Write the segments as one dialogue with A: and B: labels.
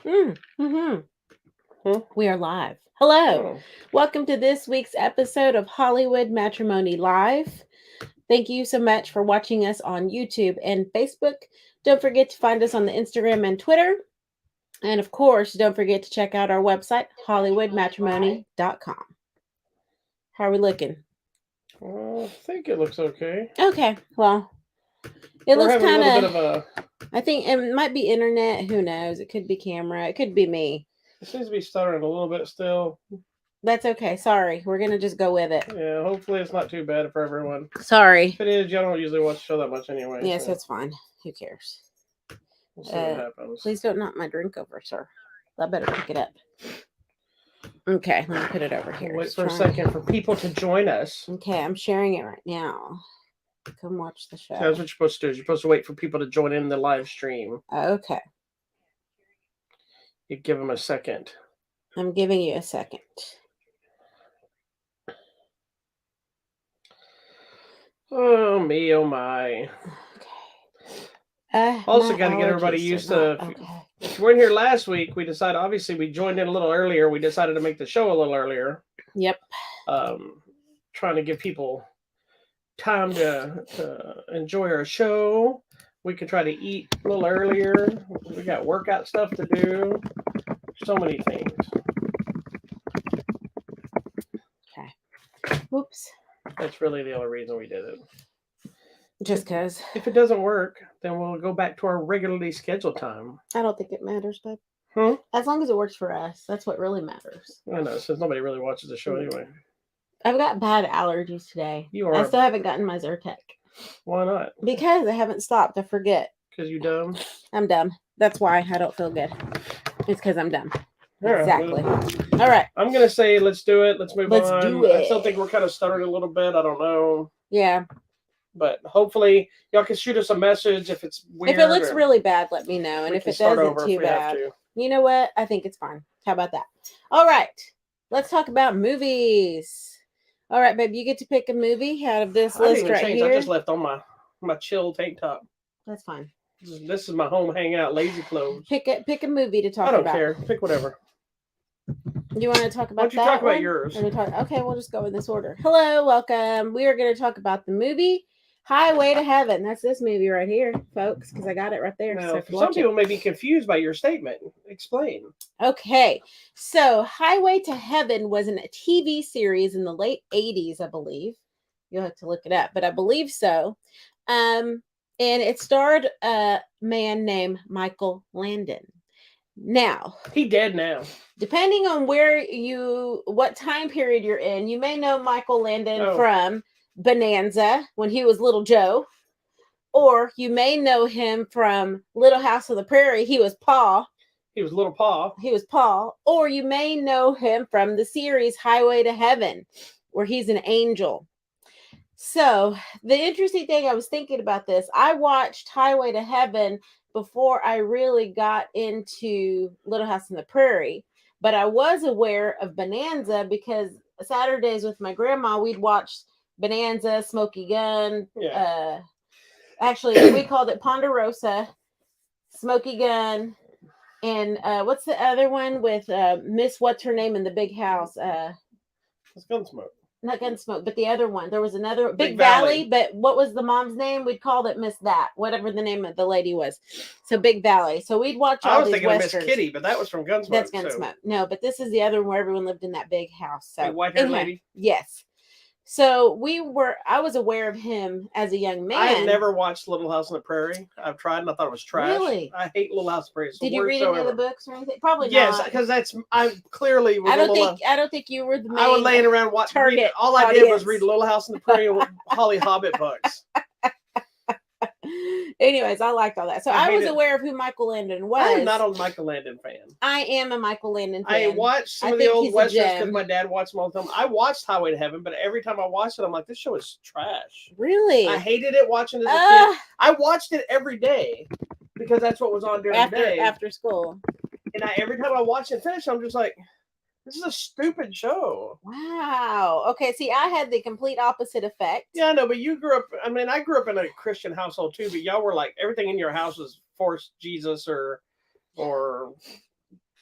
A: Mm-hmm.
B: Hmm?
A: We are live. Hello.
B: Oh,
A: Welcome to this week's episode of Hollywood Matrimony Live. Thank you so much for watching us on YouTube and Facebook. Don't forget to find us on the Instagram and Twitter. And of course, don't forget to check out our website, hollywoodmatrimony.com. How are we looking?
B: I think it looks okay.
A: Okay, well, it
B: We're
A: looks
B: having a
A: kind
B: little bit
A: of,
B: of a.
A: I think it might be internet. Who knows? It could be camera. It could be me.
B: It seems to be stuttering a little bit still.
A: That's okay. Sorry. We're going to just go with it.
B: Yeah, hopefully it's not too bad for everyone.
A: Sorry.
B: If it is, y'all don't usually watch the show that much anyway,
A: Yes,
B: so
A: it's fine. Who cares?
B: we'll see what happens.
A: Please don't knock my drink over, sir. I better pick it up. Okay, let me put it over
B: We'll
A: here.
B: wait
A: It's
B: for a
A: trying.
B: second for people to join us.
A: Okay, I'm sharing it right now. Come watch the
B: So that's what
A: show.
B: you're supposed to do. Is you're supposed to wait for people to join in the live stream.
A: Okay,
B: You give them a second.
A: I'm giving you a second.
B: Oh me, oh my.
A: Okay.
B: Also,
A: My
B: got to get everybody
A: allergies are
B: used
A: not
B: to.
A: okay.
B: If you weren't here last week, we decided. Obviously, we joined in a little earlier. We decided to make the show a little earlier.
A: Yep.
B: Um, Trying to give people time to enjoy our show. We could try to eat a little earlier. We got workout stuff to do. So many things.
A: Okay. Whoops.
B: That's really the only reason we did it.
A: Just because.
B: If it doesn't work, then we'll go back to our regularly scheduled time.
A: I don't think it matters, but
B: Hmm?
A: as long as it works for us, that's what really matters.
B: I know, since nobody really watches the show anyway.
A: I've got bad allergies today.
B: You
A: I
B: are.
A: still haven't gotten my Zyrtec.
B: Why not?
A: Because I haven't stopped. I forget.
B: Because you dumb.
A: I'm dumb. That's why I don't feel good. It's because I'm dumb.
B: All right.
A: Exactly.
B: Well,
A: All right.
B: I'm gonna say let's do it. Let's move
A: Let's do
B: on. I still think
A: it.
B: we're kind of stuttering a little bit. I don't know,
A: Yeah.
B: but hopefully y'all can shoot us a message if it's
A: If it
B: weird,
A: looks
B: or
A: really bad, let me know. And
B: we
A: if
B: can
A: it
B: start
A: doesn't,
B: over if
A: too
B: we have
A: bad.
B: to.
A: You know what? I think it's fine. How about that? All right. Let's talk about movies. All right, babe. You get to pick a movie out of this
B: I didn't
A: list
B: even
A: right
B: change. I
A: here.
B: just left on my chill tank top.
A: That's fine.
B: This is my home hangout lazy clothes.
A: Pick a movie to talk
B: I don't
A: about.
B: care. Pick whatever.
A: Do you want to talk
B: Why
A: about
B: don't you talk
A: that
B: about
A: one?
B: yours?
A: Okay, we'll just go in this order. Hello, welcome. We are going to talk about the movie Highway to Heaven. That's this movie right here, folks, because I got it right there. So
B: Now,
A: I can
B: some
A: watch it.
B: people may be confused by your statement. Explain.
A: Okay, so Highway to Heaven was a TV series in the late 80s, I believe. You'll have to look it up, but I believe so. And it starred a man named Michael Landon. Now,
B: He dead now.
A: depending on what time period you're in, you may know Michael Landon
B: Oh,
A: from Bonanza when he was Little Joe, or you may know him from Little House on the Prairie. He was Paul.
B: he was Little Paw.
A: Or you may know him from the series Highway to Heaven, where he's an angel. So, the interesting thing I was thinking about this, I watched Highway to Heaven before I really got into Little House on the Prairie, but I was aware of Bonanza because Saturdays with my grandma, we'd watch Bonanza, Smoky Gun.
B: Yeah.
A: Actually, we called it Ponderosa, Smoky Gun, and what's the other one with Miss What's her name in the big house?
B: It's Gunsmoke.
A: Not Gunsmoke, but the other one. There was another
B: Big
A: Big Valley.
B: Valley.
A: But what was the mom's name? We'd called it Miss That, whatever the name of the lady was. So Big Valley. So we'd watch all
B: I was
A: these
B: thinking
A: westerns.
B: of Miss Kitty, but that was from Gunsmoke.
A: That's Gunsmoke.
B: So.
A: No, but this is the other one where everyone lived in that big house. So
B: Big white-haired lady.
A: Yes. So I was aware of him as a young man.
B: I had never watched Little House on the Prairie. I've tried and I thought it was trash.
A: Really?
B: I hate Little House on the Prairie.
A: Did you read any of the books or anything? Probably
B: yes,
A: not.
B: because I clearly was.
A: I don't think you were the main.
B: I was laying around watching. All I did was read Little House on the Prairie and Holly Hobbit books.
A: Anyways, I liked all that. So I was aware of who Michael Landon was.
B: I'm not a Michael Landon fan.
A: I am a Michael Landon fan.
B: I watched some of the old westerns because my dad watched them all the time. I watched Highway to Heaven, but every time I watched it, I'm like, this show is trash.
A: Really?
B: I hated it watching it as a kid. I watched it every day because that's what was on during the day.
A: After school.
B: And every time I watch it finish, I'm just like, this is a stupid show.
A: Wow. Okay, see, I had the complete opposite effect.
B: Yeah, I know, but you grew up, I mean, I grew up in a Christian household too, but y'all were like, everything in your house was forced Jesus or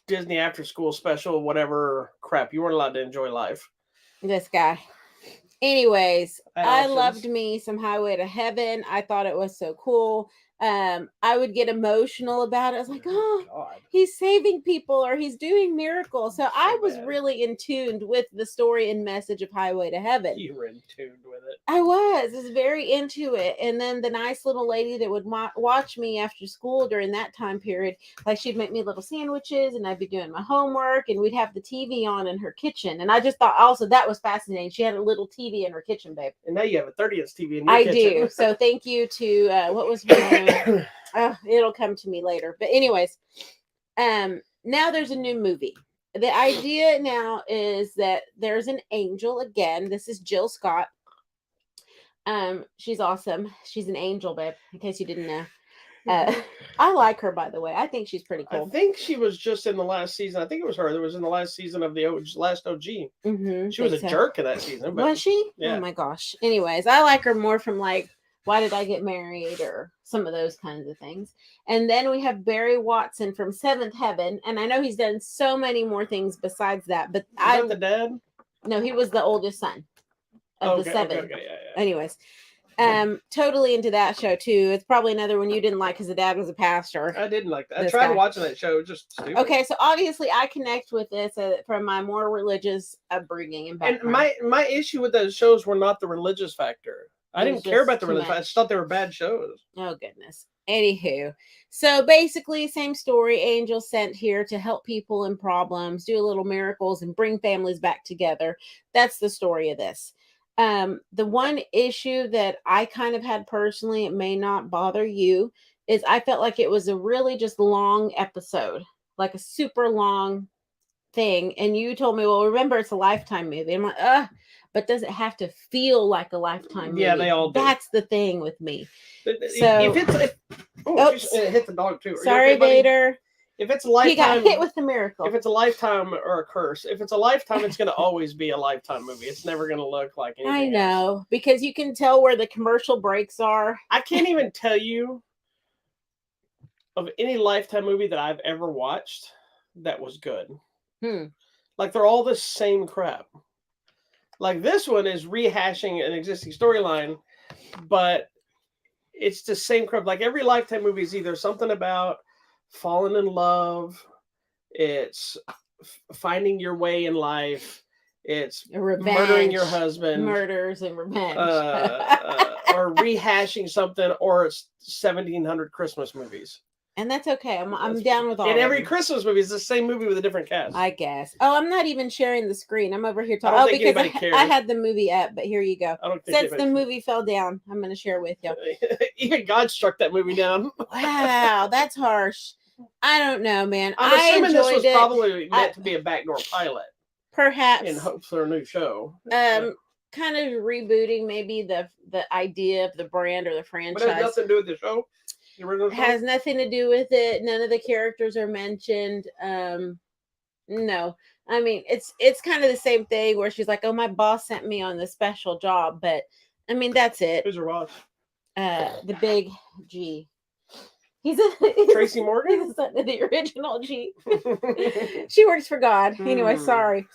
B: Disney after school special, whatever crap. You weren't allowed to enjoy life.
A: This guy. Anyways, I
B: Options.
A: loved me some Highway to Heaven. I thought it was so cool. I would get emotional about it. I was like, oh,
B: God.
A: he's saving people or he's doing miracles. So I was
B: bad.
A: really in tune with the story and message of Highway to Heaven.
B: You were in tune with it.
A: I was very into it. And then the nice little lady that would watch me after school during that time period, like she'd make me little sandwiches and I'd be doing my homework and we'd have the TV on in her kitchen. And I just thought also that was fascinating. She had a little TV in her kitchen, babe.
B: And now you have a 30-inch TV in your kitchen.
A: I do. So thank you to, what was her name? It'll come to me later. But anyways, now there's a new movie. The idea now is that there's an angel again. This is Jill Scott. She's awesome. She's an angel, babe, in case you didn't know. I like her, by the way. I think she's pretty cool.
B: I think she was just in the last season. I think it was her that was in the last season of the last OG.
A: Mm-hmm,
B: she was a jerk in that season. But,
A: was she?
B: Yeah.
A: Oh my gosh. Anyways, I like her more from like Why Did I Get Married or some of those kinds of things. And then we have Barry Watson from Seventh Heaven. And I know he's done so many more things besides that. But
B: Is that the dad?
A: No, he was the oldest son of the seven.
B: Okay, yeah.
A: Anyways, totally into that show too. It's probably another one you didn't like because the dad was a pastor.
B: I didn't like that. I tried watching that show. It was just stupid.
A: Okay, so obviously I connect with this from my more religious upbringing and background.
B: And my issue with those shows were not the religious factor. I didn't care about the religious factor. I just thought they were bad shows.
A: Oh goodness. Anywho, so basically same story. Angel sent here to help people in problems, do little miracles, and bring families back together. That's the story of this. The one issue that I kind of had personally, it may not bother you, is I felt like it was a really just long episode, like a super long thing. And you told me, well, remember it's a Lifetime movie. I'm like, but does it have to feel like a Lifetime movie?
B: Yeah, they all do.
A: That's the thing with me.
B: So it hit the dog too.
A: Sorry, Vader.
B: If it's a Lifetime,
A: he got hit with the miracle.
B: If it's a Lifetime or a curse, if it's a Lifetime, it's going to always be a Lifetime movie. It's never going to look like anything
A: I know
B: else.
A: Because you can tell where the commercial breaks are.
B: I can't even tell you of any Lifetime movie that I've ever watched that was good. Like they're all the same crap. Like this one is rehashing an existing storyline, but it's the same crap. Like every Lifetime movie is either something about falling in love, it's finding your way in life, it's
A: revenge,
B: murdering your husband,
A: murders and revenge,
B: or rehashing something, or it's 1700 Christmas movies.
A: And that's okay. I'm down with all.
B: And every Christmas movie is the same movie with a different cast.
A: I guess. Oh, I'm not even sharing the screen. I'm over here talking. Because I had the movie up, but here you go. Since the movie fell down, I'm going to share with you.
B: Even God struck that movie down.
A: Wow, that's harsh. I don't know, man.
B: I'm assuming this was probably meant to be a backdoor pilot.
A: Perhaps.
B: In hopes for a new show.
A: Kind of rebooting maybe the idea of the brand or the franchise.
B: But it has nothing to do with the show?
A: Has nothing to do with it. None of the characters are mentioned. No. I mean, it's kind of the same thing where she's like, oh, my boss sent me on this special job. But, I mean, that's it.
B: Who's her boss?
A: The big G. He's
B: Tracy Morgan?
A: He's the original G. She works for God. Anyway, sorry.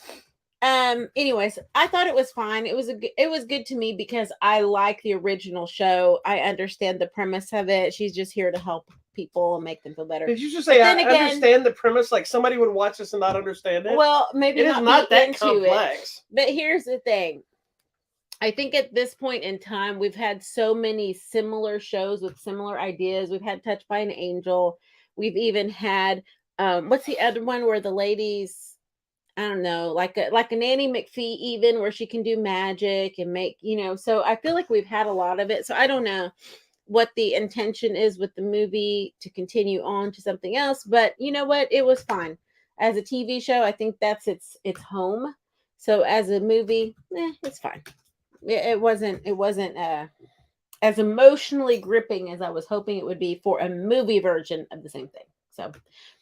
A: Anyways, I thought it was fine. It was good to me because I like the original show. I understand the premise of it. She's just here to help people and make them feel better.
B: Did you just say I understand the premise? Like somebody would watch this and not understand it?
A: Well, maybe
B: it is not that complex.
A: But here's the thing. I think at this point in time, we've had so many similar shows with similar ideas. We've had Touched by an Angel. We've even had what's the other one where the ladies, I don't know, like a Nanny McPhee, even where she can do magic and make, so I feel like we've had a lot of it. So I don't know what the intention is with the movie to continue on to something else, but you know what? It was fine. As a TV show, I think that's its home. So as a movie, it's fine. It wasn't as emotionally gripping as I was hoping it would be for a movie version of the same thing. So,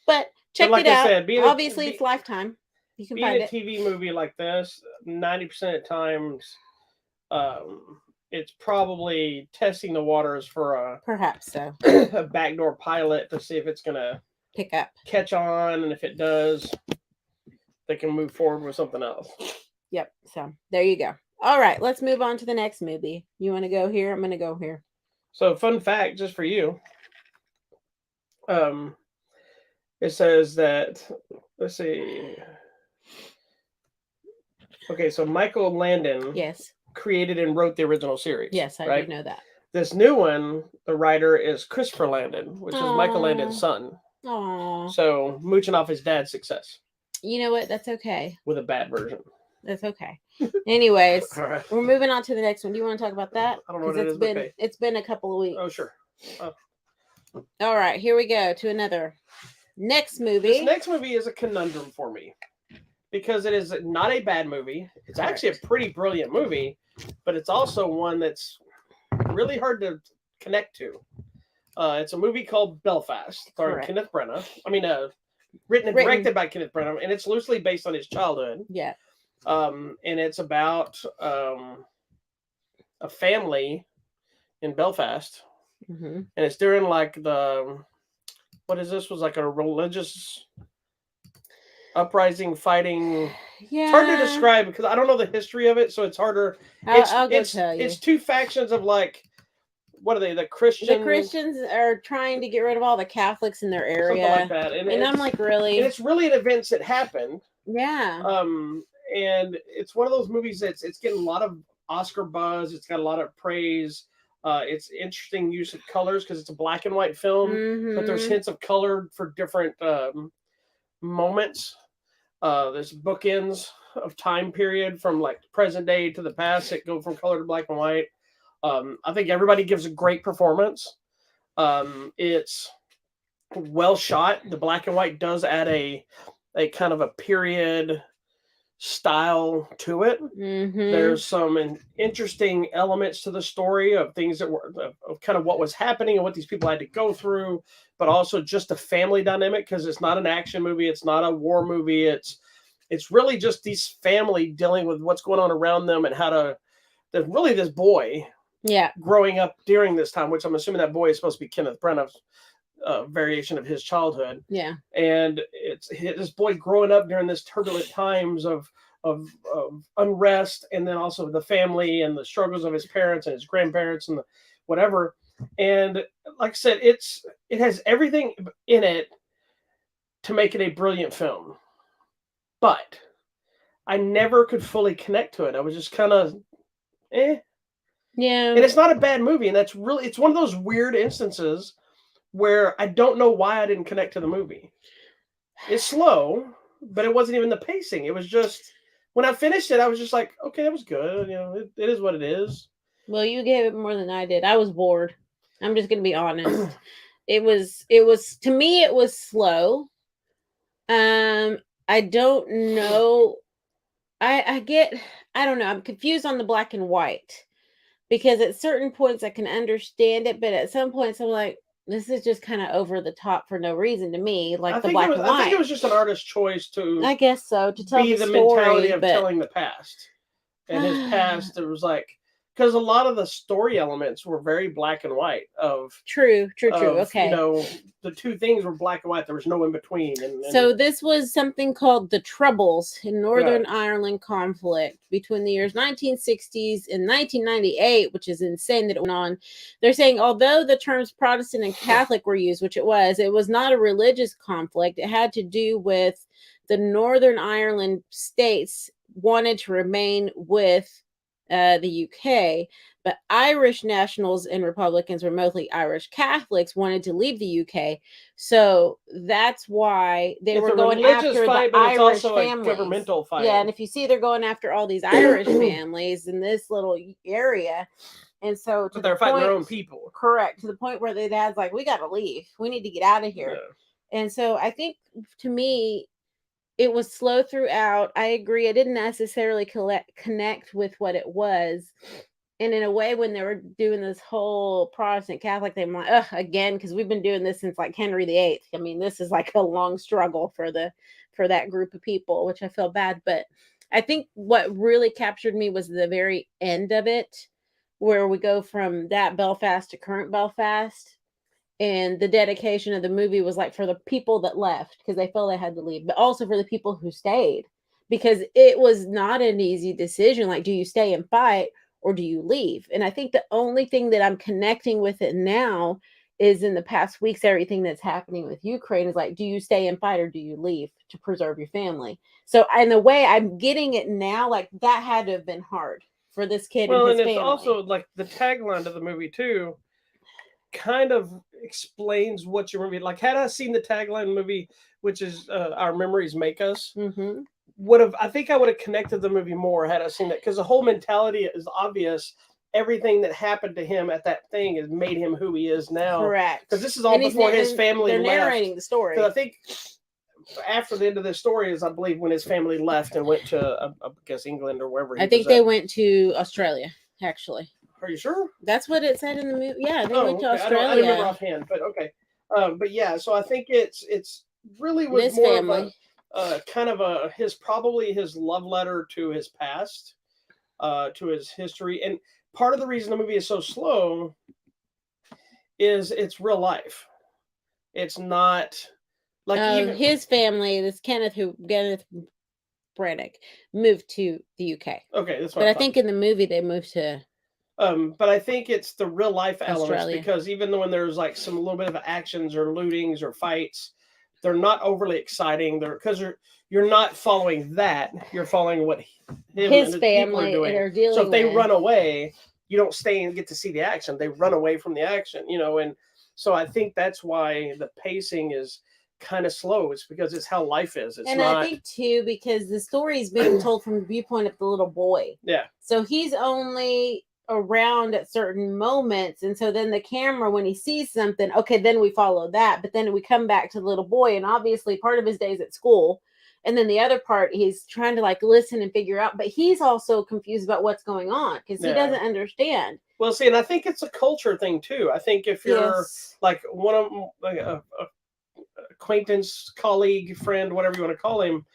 A: but check it out. Obviously, it's Lifetime. You can find it.
B: Being a TV movie like this, 90% of times, it's probably testing the waters for
A: perhaps so
B: a backdoor pilot to see if it's gonna
A: pick up.
B: catch on, and if it does, they can move forward with something else.
A: Yep. So there you go. All right, let's move on to the next movie. You want to go here? I'm going to go here.
B: So, fun fact, just for you. It says that, let's see. Okay, so Michael Landon
A: Yes.
B: created and wrote the original series.
A: Yes, I
B: right?
A: do know that.
B: This new one, the writer is Christopher Landon, which is Michael Landon's son.
A: Aww.
B: So, mooching off his dad's success.
A: You know what? That's okay.
B: With a bad version.
A: That's okay. Anyways,
B: All right.
A: we're moving on to the next one. Do you want to talk about that?
B: I don't know what it is,
A: been
B: okay.
A: It's been a couple of weeks.
B: Oh, sure.
A: All right, here we go to another next movie.
B: This next movie is a conundrum for me because it is not a bad movie. It's actually a pretty brilliant movie, but it's also one that's really hard to connect to. It's a movie called Belfast, starring Kenneth Branagh. I mean, written and directed by Kenneth Branagh, and it's loosely based on his childhood.
A: Yeah.
B: And it's about a family in Belfast, and it's during like the what is this? Was like a religious uprising fighting.
A: Yeah.
B: It's hard to describe because I don't know the history of it, so it's harder.
A: I'll go tell you.
B: It's two factions of like, what are they? The Christians.
A: The Christians are trying to get rid of all the Catholics in their area.
B: Something like that.
A: And I'm like, really?
B: And it's really an event that happened.
A: Yeah.
B: And it's one of those movies that's it's getting a lot of Oscar buzz. It's got a lot of praise. It's interesting use of colors because it's a black and white film, but there's hints of color for different moments. There's bookends of time period from like present day to the past that go from color to black and white. I think everybody gives a great performance. It's well shot. The black and white does add a kind of a period style to it. There's some interesting elements to the story of things that were of kind of what was happening and what these people had to go through, but also just a family dynamic because it's not an action movie, it's not a war movie, it's really just these family dealing with what's going on around them and how to. There's really this boy, growing up during this time, which I'm assuming that boy is supposed to be Kenneth Branagh's variation of his childhood.
A: Yeah.
B: And it's this boy growing up during this turbulent times of unrest, and then also the family and the struggles of his parents and his grandparents and whatever. And like I said, it has everything in it to make it a brilliant film. But I never could fully connect to it. I was just kind of Yeah. And it's not a bad movie, and it's one of those weird instances where I don't know why I didn't connect to the movie. It's slow, but it wasn't even the pacing. It was just when I finished it, I was just like, okay, that was good. It is what it is.
A: Well, you gave it more than I did. I was bored. I'm just gonna be honest. It was to me it was slow. I don't know. I don't know. I'm confused on the black and white because at certain points I can understand it, but at some points I'm like, this is just kind of over the top for no reason to me. Like the black and white.
B: I think it was just an artist's choice to.
A: I guess so, to tell the story,
B: mentality of telling the past, and his past. It was like because a lot of the story elements were very black and white. True. Okay. The two things were black and white. There was no in between. And
A: so this was something called the Troubles in Northern Ireland conflict between the years 1960s and 1998, which is insane that it went on. They're saying although the terms Protestant and Catholic were used, which it was not a religious conflict. It had to do with the Northern Ireland states wanted to remain with the UK, but Irish nationals and Republicans were mostly Irish Catholics wanted to leave the UK, so that's why they were going after the Irish families.
B: Governmental fight.
A: Yeah, and if you see, they're going after all these Irish families in this little area, and so
B: but they're fighting their own people.
A: Correct, to the point where the dad's like, "We got to leave. We need to get out of here." Yeah. And so I think, to me, it was slow throughout. I agree. I didn't necessarily connect with what it was. And in a way, when they were doing this whole Protestant Catholic thing, I'm like, ugh, again, because we've been doing this since like Henry VIII. I mean, this is like a long struggle for that group of people, which I feel bad. But I think what really captured me was the very end of it, where we go from that Belfast to current Belfast. And the dedication of the movie was like for the people that left because they felt they had to leave, but also for the people who stayed because it was not an easy decision. Like, do you stay and fight or do you leave? And I think the only thing that I'm connecting with it now is in the past weeks, everything that's happening with Ukraine is like, do you stay and fight or do you leave to preserve your family? So, in the way I'm getting it now, like that had to have been hard for this kid and
B: Well,
A: his
B: and it's
A: family.
B: also like the tagline of the movie too kind of explains what your movie like. Had I seen the tagline movie, which is "Our Memories Make Us,"
A: Mm-hmm.
B: I think I would have connected the movie more had I seen that because the whole mentality is obvious. Everything that happened to him at that thing has made him who he is now.
A: Correct.
B: Because this is all before his family
A: they're
B: left.
A: narrating the story.
B: Because I think after the end of this story is, I believe, when his family left and went to, I guess, England or wherever.
A: I think they went to Australia, actually.
B: Are you sure?
A: That's what it said in the movie. Yeah, they went to Australia.
B: I don't remember offhand, but okay. But yeah, so I think it's really was
A: This
B: more
A: family.
B: of a kind of a probably his love letter to his past, to his history, and part of the reason the movie is so slow is it's real life. It's not like even
A: his family. This Kenneth Branagh moved to the UK.
B: Okay, that's what
A: but I think in the movie they moved to.
B: But I think it's the real life elements
A: Australia.
B: because even though when there's like some a little bit of actions or lootings or fights, they're not overly exciting. They're because you're not following that. You're following what
A: his family are doing.
B: So if they run away, you don't stay and get to see the action. They run away from the action, and so I think that's why the pacing is kind of slow. It's because it's how life is. It's
A: and
B: not...
A: I think too because the story is being told from the viewpoint of the little boy.
B: Yeah.
A: So he's only around at certain moments, and so then the camera, when he sees something, okay, then we follow that, but then we come back to the little boy, and obviously part of his day is at school, and then the other part he's trying to like listen and figure out, but he's also confused about what's going on because he doesn't understand.
B: Well, see, and I think it's a culture thing too. I think if you're like one of like a acquaintance, colleague, friend, whatever you want to call him,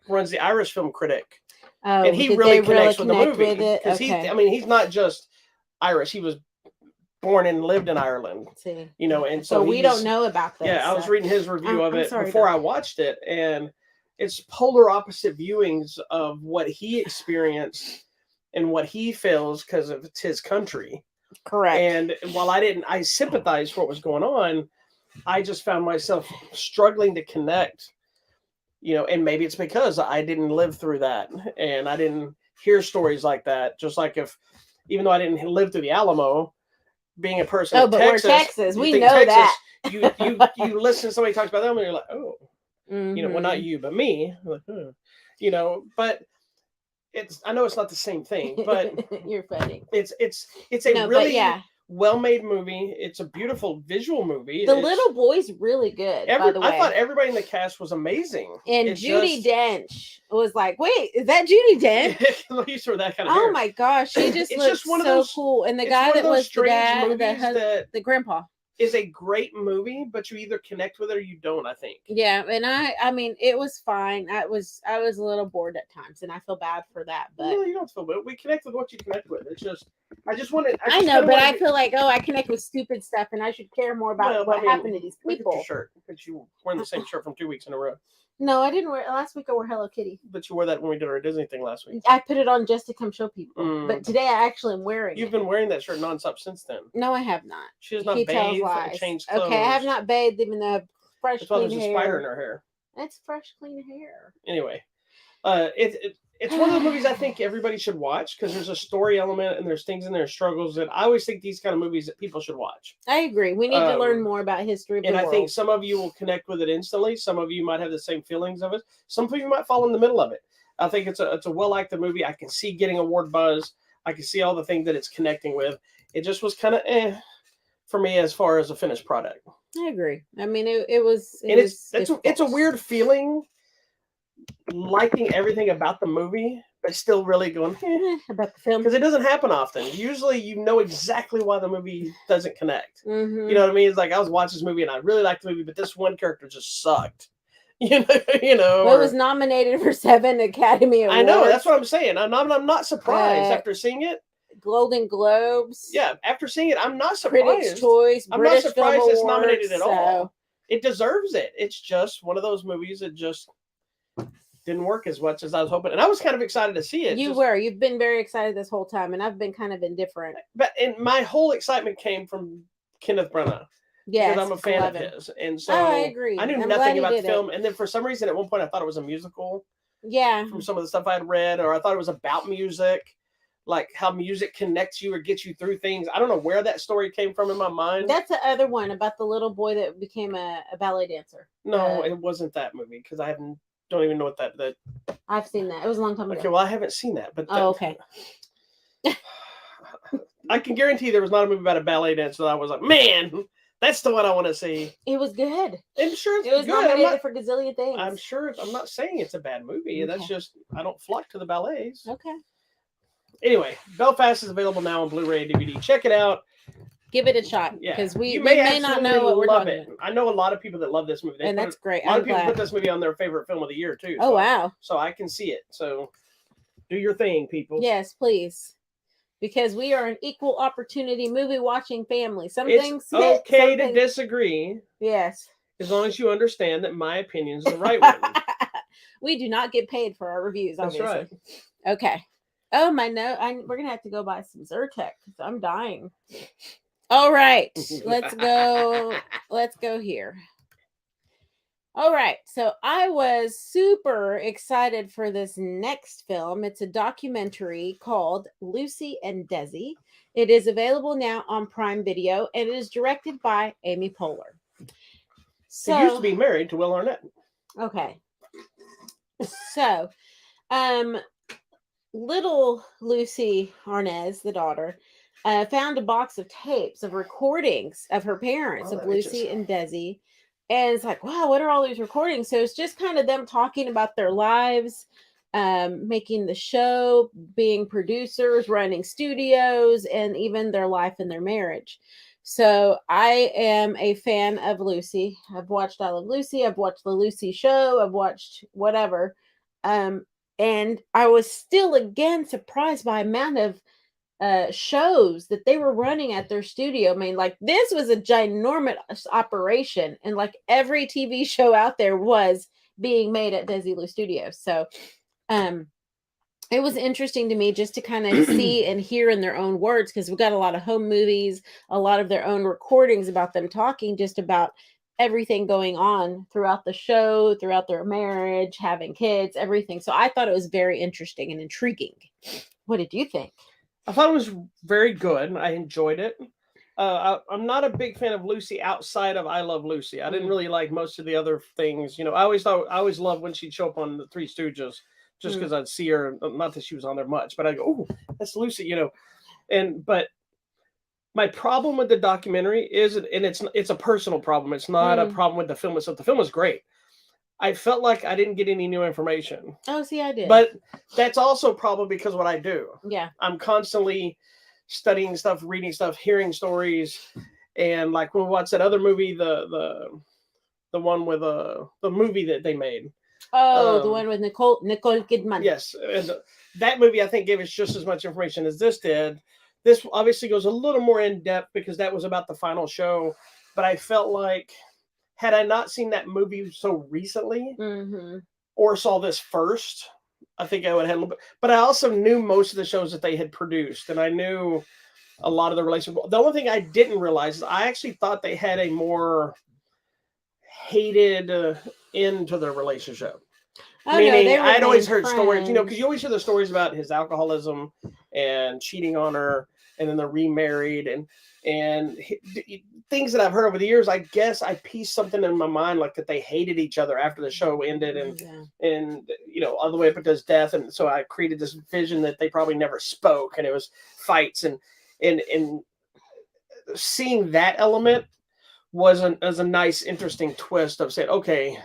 B: runs the Irish Film Critic. And he really connects with the movie because he's not just Irish. He was born and lived in Ireland.
A: See.
B: And so
A: we don't know about this.
B: Yeah, I was reading his review of it before I watched it, and it's polar opposite viewings of what he experienced and what he feels because of it's his country.
A: Correct.
B: And while I sympathized for what was going on, I just found myself struggling to connect. And maybe it's because I didn't live through that and I didn't hear stories like that. Just like even though I didn't live through the Alamo, being a person in Texas,
A: we're Texas. We know that.
B: you listen to somebody talk about them and you're like, oh, well, not you, but me. Like, but I know it's not the same thing, but
A: you're funny.
B: It's a really well-made movie. It's a beautiful visual movie.
A: The little boy's really good, by the way.
B: I thought everybody in the cast was amazing.
A: And Judi Dench was like, wait, is that Judi Dench?
B: He's for that kind of hair.
A: Oh my gosh, she just looks so cool. And the guy that was the dad, the grandpa,
B: is a great movie, but you either connect with it or you don't, I think.
A: Yeah, and I mean, it was fine. I was a little bored at times, and I feel bad for that. But
B: no, you don't feel bad. We connect with what you connect with. It's just, I
A: feel like, I connect with stupid stuff, and I should care more about what happened to these people.
B: Look at your shirt, because you wearing the same shirt from 2 weeks in a row.
A: No, I didn't wear it. Last week I wore Hello Kitty.
B: But you wore that when we did our Disney thing last week.
A: I put it on just to come show people. But today I actually am wearing it.
B: You've been wearing that shirt nonstop since then.
A: No, I have not.
B: She has not bathed or changed clothes.
A: Okay, I have not bathed even though I have fresh, clean hair.
B: There's a spider in her hair.
A: That's fresh, clean hair.
B: Anyway, it's one of the movies I think everybody should watch because there's a story element and there's things in there, struggles, and I always think these kind of movies that people should watch.
A: I agree. We need to learn more about history of the world.
B: And I think some of you will connect with it instantly. Some of you might have the same feelings of it. Some of you might fall in the middle of it. I think it's a well-acted movie. I can see getting award buzz. I can see all the things that it's connecting with. It just was kind of for me as far as a finished product.
A: I agree. I mean, it was.
B: It's a weird feeling, liking everything about the movie, but still really going
A: about the film
B: because it doesn't happen often. Usually, you know exactly why the movie doesn't connect.
A: Mm-hmm.
B: You know what I mean? It's like I was watching this movie and I really liked the movie, but this one character just sucked. Well,
A: it was nominated for 7 Academy Awards.
B: I know, that's what I'm saying. I'm not surprised after seeing it.
A: Golden Globes.
B: Yeah, after seeing it, I'm not
A: Critics'
B: surprised.
A: Choice,
B: I'm
A: British
B: not surprised
A: Film
B: it's nominated
A: Awards,
B: at all. It deserves it. It's just one of those movies that just didn't work as much as I was hoping. And I was kind of excited to see it.
A: You've been very excited this whole time, and I've been kind of indifferent.
B: And my whole excitement came from Kenneth Branagh.
A: Yes,
B: because I'm a fan of his. And so
A: I agree.
B: I knew nothing about the film. And then for some reason, at one point, I thought it was a musical.
A: Yeah.
B: From some of the stuff I had read, or I thought it was about music. Like how music connects you or gets you through things. I don't know where that story came from in my mind.
A: That's the other one about the little boy that became a ballet dancer.
B: No, it wasn't that movie because I don't even know what that.
A: I've seen that. It was a long time ago.
B: Okay, well I haven't seen that, but
A: okay.
B: I can guarantee there was not a movie about a ballet dancer that I was like, man, that's the one I want to see.
A: It was good.
B: I'm sure
A: it was
B: good.
A: nominated for gazillion things.
B: I'm sure. I'm not saying it's a bad movie.
A: Okay.
B: That's just I don't flock to the ballets.
A: Okay.
B: Anyway, Belfast is available now on Blu-ray and DVD. Check it out.
A: Give it a shot.
B: Yeah,
A: because we may not know what we're talking about.
B: I know a lot of people that love this movie.
A: And that's great.
B: A lot of people put this movie on their favorite film of the year too.
A: Oh, wow.
B: So I can see it. So do your thing, people.
A: Yes, please. Because we are an equal opportunity movie watching family. Some
B: It's
A: things
B: okay to disagree.
A: Yes.
B: As long as you understand that my opinion is the right one.
A: We do not get paid for our reviews, obviously.
B: That's
A: right. Okay. Oh, my note. We're going to have to go buy some Zyrtec because I'm dying. All right. Let's go. Let's go here. All right. So I was super excited for this next film. It's a documentary called Luci Desi. It is available now on Prime Video, and it is directed by Amy Poehler.
B: So, he used to be married to Will Arnett.
A: Okay. So, little Lucy Arnez, the daughter, found a box of tapes of recordings of her parents, of Luci and Desi. And it's like, wow, what are all these recordings? So it's just kind of them talking about their lives, making the show, being producers, running studios, and even their life and their marriage. So I am a fan of Lucy. I've watched I Love Lucy. I've watched the Lucy Show. I've watched whatever. And I was still again surprised by the amount of shows that they were running at their studio. I mean, like this was a ginormous operation, and like every TV show out there was being made at Desilu Studios. So it was interesting to me just to kind of see and hear in their own words, because we've got a lot of home movies, a lot of their own recordings about them talking just about everything going on throughout the show, throughout their marriage, having kids, everything. So I thought it was very interesting and intriguing. What did you think?
B: I thought it was very good. I enjoyed it. I'm not a big fan of Lucy outside of I Love Lucy. I didn't really like most of the other things. You know, I always loved when she'd show up on the Three Stooges, just because I'd see her. Not that she was on there much, but I go, "Oh, that's Lucy," you know. But my problem with the documentary is, and it's a personal problem. It's not a problem with the film itself. The film was great. I felt like I didn't get any new information.
A: Oh, see, I did.
B: But that's also probably because what I do.
A: Yeah.
B: I'm constantly studying stuff, reading stuff, hearing stories. And like when we watched that other movie, the one with the movie that they made.
A: Oh, the one with Nicole Kidman.
B: Yes. And that movie, I think, gave us just as much information as this did. This obviously goes a little more in depth because that was about the final show. But I felt like, had I not seen that movie so recently, or saw this first, I think I would have had a little bit. But I also knew most of the shows that they had produced, and I knew a lot of the relationship. The only thing I didn't realize is I actually thought they had a more hated end to their relationship. Meaning, I'd always heard stories, you know, because you always hear the stories about his alcoholism and cheating on her, and then they're remarried, and things that I've heard over the years. I guess I pieced something in my mind like that they hated each other after the show ended, and you know, all the way up to his death, and so I created this vision that they probably never spoke, and it was fights, and seeing that element was a nice, interesting twist of saying, okay,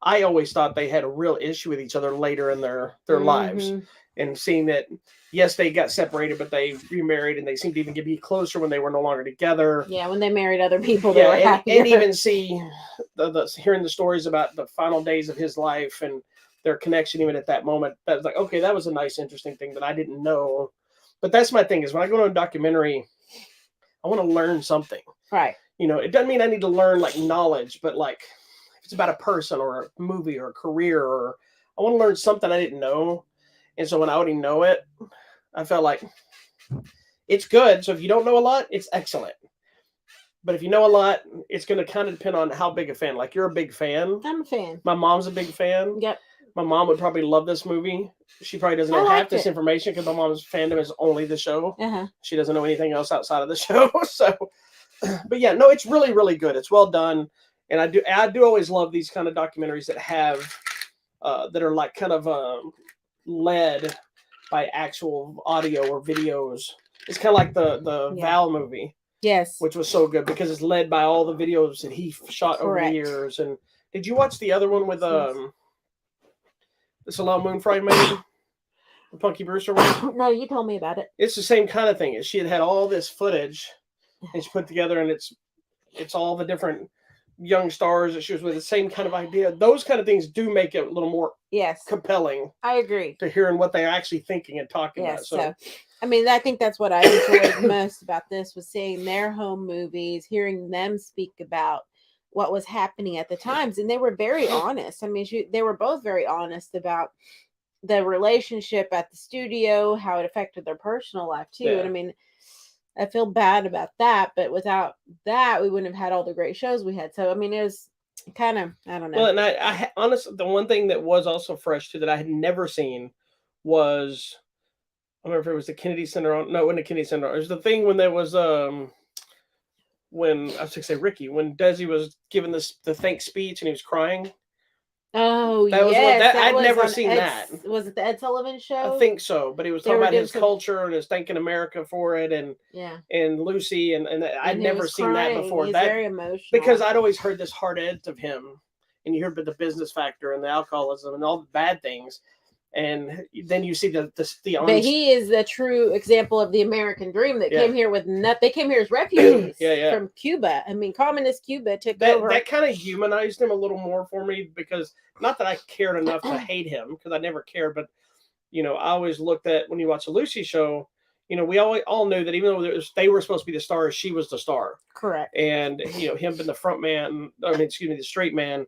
B: I always thought they had a real issue with each other later in their lives, and seeing that, yes, they got separated, but they remarried, and they seemed to even be closer when they were no longer together.
A: Yeah, when they married other people, they were happier.
B: And even see hearing the stories about the final days of his life and their connection even at that moment. That was like, okay, that was a nice, interesting thing that I didn't know But that's my thing is when I go to a documentary, I want to learn something.
A: Right.
B: It doesn't mean I need to learn like knowledge, but like if it's about a person or a movie or a career, or I want to learn something I didn't know. And so when I already know it, I felt like it's good. So if you don't know a lot, it's excellent. But if you know a lot, it's going to kind of depend on how big a fan. Like you're a big fan.
A: I'm a fan.
B: My mom's a big fan.
A: Yep.
B: My mom would probably love this movie. She probably doesn't know half this information because my mom's fandom is only the show. She doesn't know anything else outside of the show. So, but yeah, no, it's really, really good. It's well done. And I do always love these kind of documentaries that have, that are like kind of led by actual audio or videos. It's kind of like the Val movie.
A: Yes.
B: Which was so good because it's led by all the videos that he shot over the years. And did you watch the other one with the Salon Moonfry made? The Punky Brewster one?
A: No, you told me about it.
B: It's the same kind of thing. She had all this footage and she put together, and it's all the different young stars that she was with. The same kind of idea. Those kind of things do make it a little more compelling.
A: I agree.
B: To hearing what they're actually thinking and talking about. So
A: I mean, I think that's what I enjoyed most about this was seeing their home movies, hearing them speak about what was happening at the times. And they were very honest. I mean, they were both very honest about the relationship at the studio, how it affected their personal life too. Yeah. And I mean, I feel bad about that, but without that, we wouldn't have had all the great shows we had. So, I mean, it was kind of, I don't know.
B: Well, and I honestly, the one thing that was also fresh too that I had never seen was, I remember if it was the Kennedy Center on. No, it wasn't the Kennedy Center. It was the thing when there was when I was going to say Ricky, when Desi was giving the thanks speech and he was crying.
A: Oh, that was
B: I'd never seen that.
A: Was it the Ed Sullivan Show?
B: I think so, but he was talking about his culture and his thanking America for it, and and Lucy, and I'd never seen that before.
A: He's very emotional
B: because I'd always heard this hard edge of him, and you heard about the business factor and the alcoholism and all the bad things. And then you see the
A: but he is the true example of the American dream that came here with nothing. They came here as refugees from Cuba. I mean, communist Cuba took over.
B: That kind of humanized him a little more for me, because not that I cared enough to hate him, because I never cared, but I always looked at, when you watch the Lucy show, we all knew that even though they were supposed to be the stars, she was the star.
A: Correct.
B: And him being the front man, the straight man,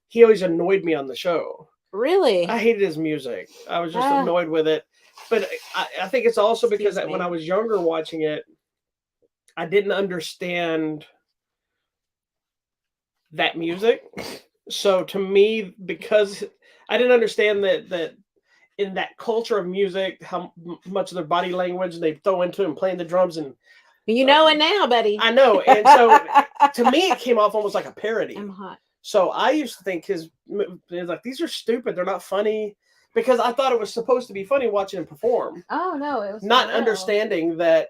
B: he always annoyed me on the show.
A: Really?
B: I hated his music. I was just annoyed with it. But I think it's also because when I was younger watching it, I didn't understand that music. So to me, because I didn't understand that in that culture of music, how much of their body language they throw into and playing the drums, and
A: it now, buddy.
B: I know. And so to me, it came off almost like a parody.
A: I'm hot.
B: So I used to think these are stupid. They're not funny, because I thought it was supposed to be funny watching him perform.
A: Oh no, it was
B: not understanding that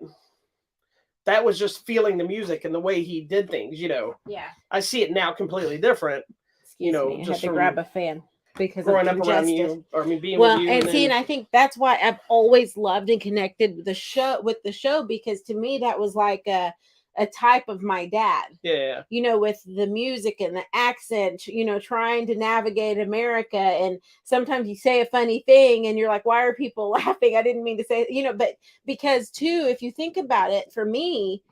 B: was just feeling the music and the way he did things.
A: Yeah.
B: I see it now completely different.
A: Excuse me, I
B: just
A: had to grab a fan because
B: growing up around you, or being with you.
A: And I think that's why I've always loved and connected with the show, because to me that was like a type of my dad.
B: Yeah.
A: With the music and the accent, trying to navigate America. And sometimes you say a funny thing and you're like, why are people laughing? I didn't mean to say, but because too, if you think about it, for me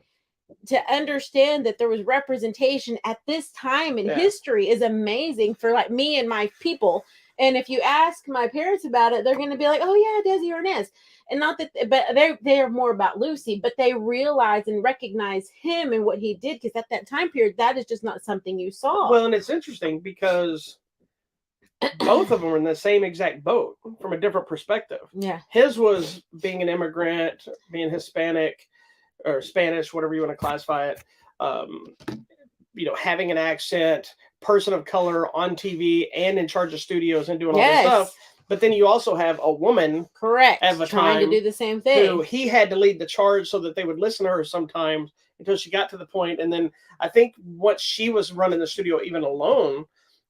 A: to understand that there was representation at this time in history is amazing for like me and my people. And if you ask my parents about it, they're going to be like, oh yeah, Desi Arnaz. And not that, but they're more about Lucy, but they realize and recognize him and what he did, because at that time period, that is just not something you saw.
B: Well, and it's interesting because both of them are in the same exact boat from a different perspective.
A: Yeah.
B: His was being an immigrant, being Hispanic or Spanish, whatever you want to classify it, having an accent, person of color on TV and in charge of studios and doing all this stuff. But then you also have a woman,
A: correct,
B: at the
A: trying
B: time
A: to do the same thing.
B: Who he had to lead the charge so that they would listen to her sometimes until she got to the point. And then I think once she was running the studio even alone,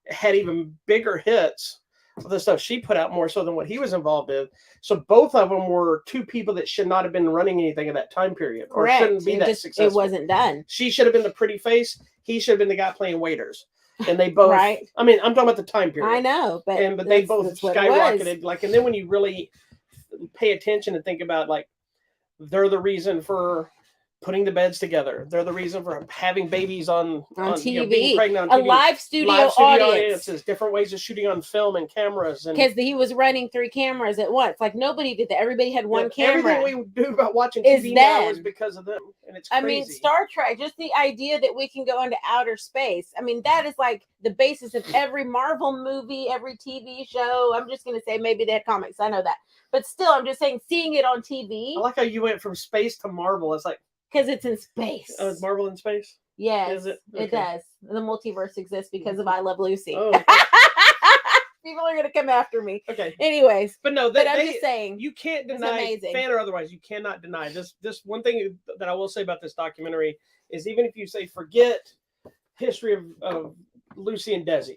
B: had even bigger hits of the stuff she put out more so than what he was involved in. So both of them were two people that should not have been running anything in that time period.
A: Correct.
B: Or shouldn't be that successful.
A: It wasn't done.
B: She should have been the pretty face. He should have been the guy playing waiters. And they both,
A: right.
B: I mean, I'm talking about the time period.
A: I know, but
B: they both skyrocketed. Like, and then when you really pay attention and think about, like, They're the reason for putting the beds together. They're the reason for having babies on
A: TV,
B: being pregnant on
A: a
B: TV.
A: live studio audiences,
B: different ways of shooting on film and cameras.
A: Because he was running 3 cameras at once. Like nobody did that. Everybody had one camera.
B: Everything we do about watching TV now is because of them, and it's crazy.
A: I mean, Star Trek, just the idea that we can go into outer space. I mean, that is like the basis of every Marvel movie, every TV show. I'm just going to say maybe they had comics. I know that. But still, I'm just saying, seeing it on TV.
B: I like how you went from space to Marvel. It's like,
A: because it's in space.
B: Oh, is Marvel in space?
A: Yes,
B: is it? Okay.
A: It does. The multiverse exists because of I Love Lucy.
B: Oh, okay.
A: People are going to come after me.
B: Okay.
A: Anyways.
B: But no,
A: I'm just saying.
B: You can't deny, fan or otherwise, you cannot deny. This one thing that I will say about this documentary is even if you say forget history of Luci and Desi,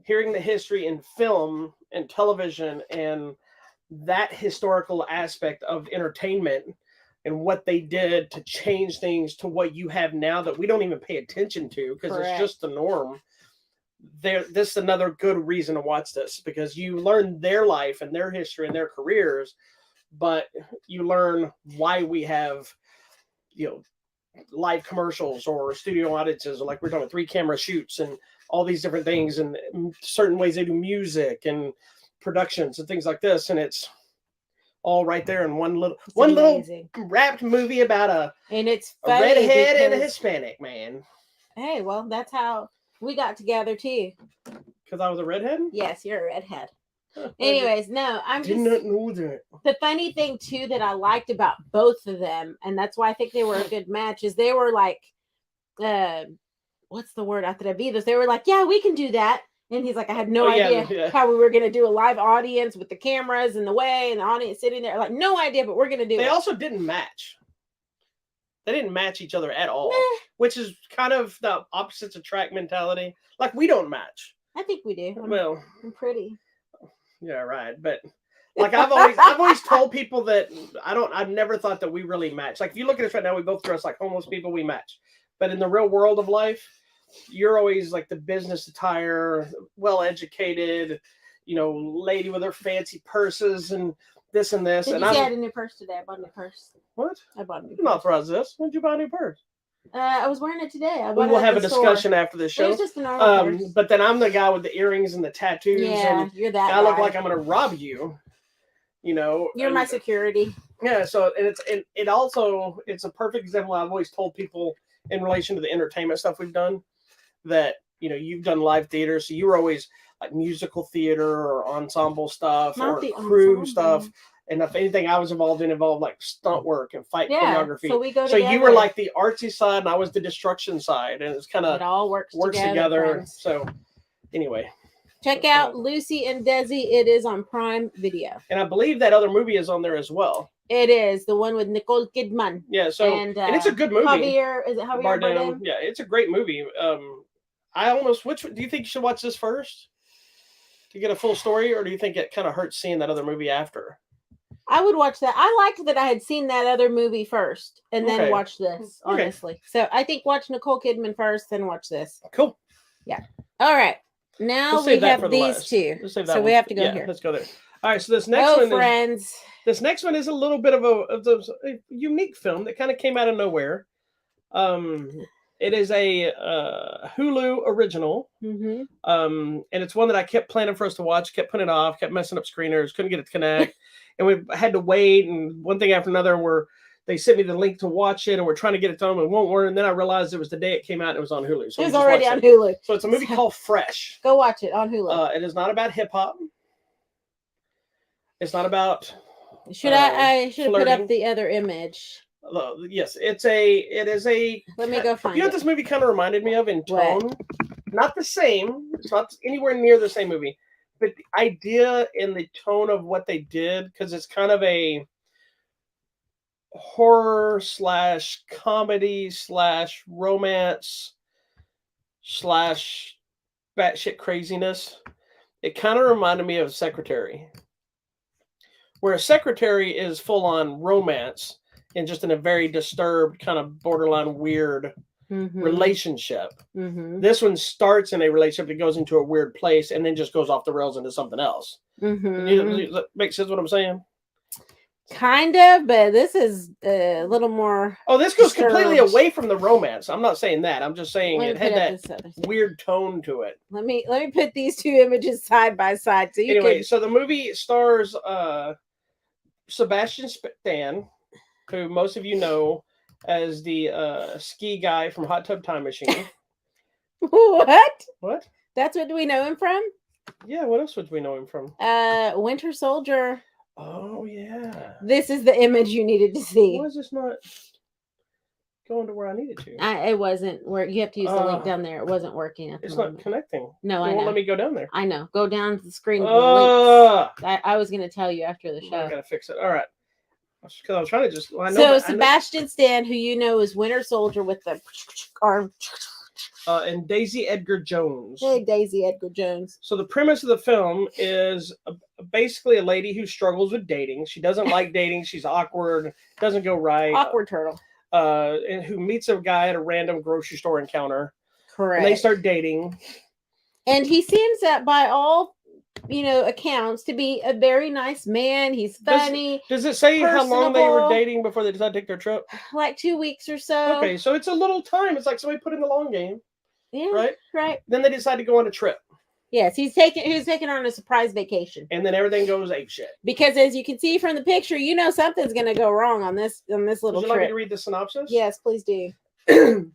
B: hearing the history in film and television and that historical aspect of entertainment and what they did to change things to what you have now that we don't even pay attention to because it's just the norm. This is another good reason to watch this because you learn their life and their history and their careers, but you learn why we have, live commercials or studio audiences, or like we're talking 3 camera shoots and all these different things and certain ways they do music and productions and things like this. And it's all right there in one little wrapped movie about a redhead and a Hispanic man.
A: Hey, well, that's how we got together too.
B: Because I was a redhead?
A: Yes, you're a redhead. Anyways, no, I
B: did not know that.
A: The funny thing too that I liked about both of them, and that's why I think they were a good match, is they were like, what's the word after that? They were like, yeah, we can do that. And he's like, I had no idea how we were going to do a live audience with the cameras in the way and the audience sitting there. Like, no idea, but we're going to do it.
B: They also didn't match. They didn't match each other at all, which is kind of the opposites attract mentality. Like, we don't match.
A: I think we do. I'm pretty.
B: Yeah, right. But like I've always told people that I've never thought that we really match. Like, if you look at us right now, we both dress like homeless people, we match. But in the real world of life, you're always like the business attire, well-educated, lady with her fancy purses and this and this.
A: Did you say I had a new purse today? I bought a new purse.
B: What?
A: I bought a new purse.
B: You authorized this. When did you buy a new purse?
A: I was wearing it today.
B: We will have a discussion after this show.
A: It was just a normal purse.
B: But then I'm the guy with the earrings and the tattoos.
A: Yeah,
B: and
A: you're that guy.
B: I look like I'm going to rob you.
A: You're my security.
B: Yeah. So it's a perfect example. I've always told people in relation to the entertainment stuff we've done that, you've done live theater. So you were always like musical theater or ensemble stuff or crew stuff. And if anything I was involved like stunt work and fight choreography.
A: So we go
B: together. So you were like the artsy side and I was the destruction side. And it's kind of
A: it all works
B: together.
A: Friends.
B: So anyway.
A: Check out Luci and Desi. It is on Prime Video.
B: And I believe that other movie is on there as well.
A: It is the one with Nicole Kidman.
B: Yeah, so and it's a good movie.
A: Javier Bardem?
B: Yeah, it's a great movie. Do you think you should watch this first to get a full story, or do you think it kind of hurts seeing that other movie after?
A: I would watch that. I liked that I had seen that other movie first and then watch this, honestly. Okay. So I think watch Nicole Kidman first, then watch this.
B: Cool.
A: Yeah. All right. Now we have these two. So we have to go here.
B: Let's go there. All right. So this next one,
A: friends.
B: This next one is a little bit of a unique film that kind of came out of nowhere. It is a Hulu original.
A: Mm-hmm.
B: And it's one that I kept planning for us to watch, kept putting it off, kept messing up screeners, couldn't get it to connect. And we had to wait, and one thing after another, they sent me the link to watch it, and we're trying to get it done, and it won't work. And then I realized it was the day it came out, and it was on Hulu. So
A: it was already on Hulu.
B: So it's a movie called Fresh.
A: Go watch it on Hulu.
B: It is not about hip hop. It's not about.
A: I should have put up the other image.
B: Yes, it is a.
A: Let me go find it.
B: You know what this movie kind of reminded me of in tone? What? Not the same. It's not anywhere near the same movie. But the idea and the tone of what they did, because it's kind of a horror / comedy / romance / batshit craziness. It kind of reminded me of Secretary, where a Secretary is full on romance and just in a very disturbed, kind of borderline weird relationship.
A: Mm-hmm.
B: This one starts in a relationship that goes into a weird place and then just goes off the rails into something else.
A: Mm-hmm.
B: Does that make sense what I'm saying?
A: Kind of, but this is a little more.
B: Oh, this goes completely
A: disturbed.
B: away from the romance. I'm not saying that. I'm just saying
A: Let me
B: it
A: put
B: had
A: up
B: that
A: this other thing.
B: weird tone to it.
A: Let me put these two images side by side so you
B: Anyway,
A: can.
B: so the movie stars Sebastian Stan, who most of you know as the ski guy from Hot Tub Time Machine.
A: What?
B: What?
A: That's what we know him from?
B: Yeah, what else would we know him from?
A: Winter Soldier.
B: Oh, yeah.
A: This is the image you needed to see.
B: Why is this not going to where I needed to?
A: It wasn't where you have to use the link down there. It wasn't working at the
B: It's
A: moment.
B: not connecting.
A: No,
B: It
A: I
B: won't
A: know.
B: let me go down there.
A: I know. Go down to the screen. The links. I was going to tell you after the show.
B: I gotta fix it. All right. Because I was trying to just. Well, I know,
A: so Sebastian Stan, who you know is Winter Soldier with the arm.
B: And Daisy Edgar Jones.
A: Hey, Daisy Edgar Jones.
B: So the premise of the film is basically a lady who struggles with dating. She doesn't like dating. She's awkward. Doesn't go right.
A: Awkward turtle.
B: And who meets a guy at a random grocery store encounter.
A: Correct.
B: And they start dating.
A: And he seems that by all accounts to be a very nice man. He's funny.
B: Does it say how long they were dating before they decided to take their trip?
A: Like 2 weeks or so.
B: Okay, so it's a little time. It's like somebody put in the long game.
A: Yeah. Right.
B: Then they decide to go on a trip.
A: Yes, he was taking on a surprise vacation.
B: And then everything goes apeshit.
A: Because as you can see from the picture, something's going to go wrong on this little trip.
B: Would you like me to read the synopsis?
A: Yes, please do.
B: The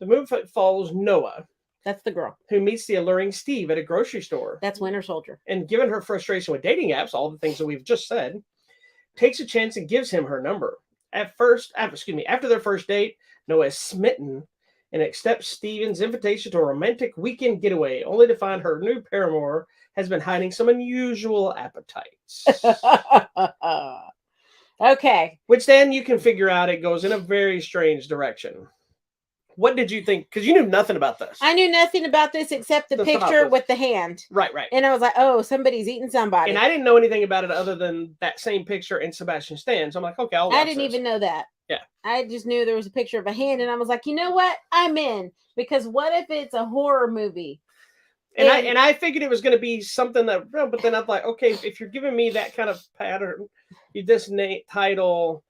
B: movie follows Noah.
A: That's the girl.
B: Who meets the alluring Steve at a grocery store.
A: That's Winter Soldier.
B: And given her frustration with dating apps, all the things that we've just said, takes a chance and gives him her number. After their first date, Noah is smitten and accepts Steven's invitation to a romantic weekend getaway, only to find her new paramour has been hiding some unusual appetites.
A: Okay.
B: Which then you can figure out it goes in a very strange direction. What did you think? Because you knew nothing about this.
A: I knew nothing about this except the picture with the hand.
B: Right.
A: And I was like, oh, somebody's eating somebody.
B: And I didn't know anything about it other than that same picture and Sebastian Stan. So I'm like, okay, I'll watch
A: I didn't even know that.
B: Yeah.
A: I just knew there was a picture of a hand, and I was like, you know what? I'm in. Because what if it's a horror movie?
B: And I figured it was going to be something that, but then I'm like, okay, if you're giving me that kind of pattern, this title,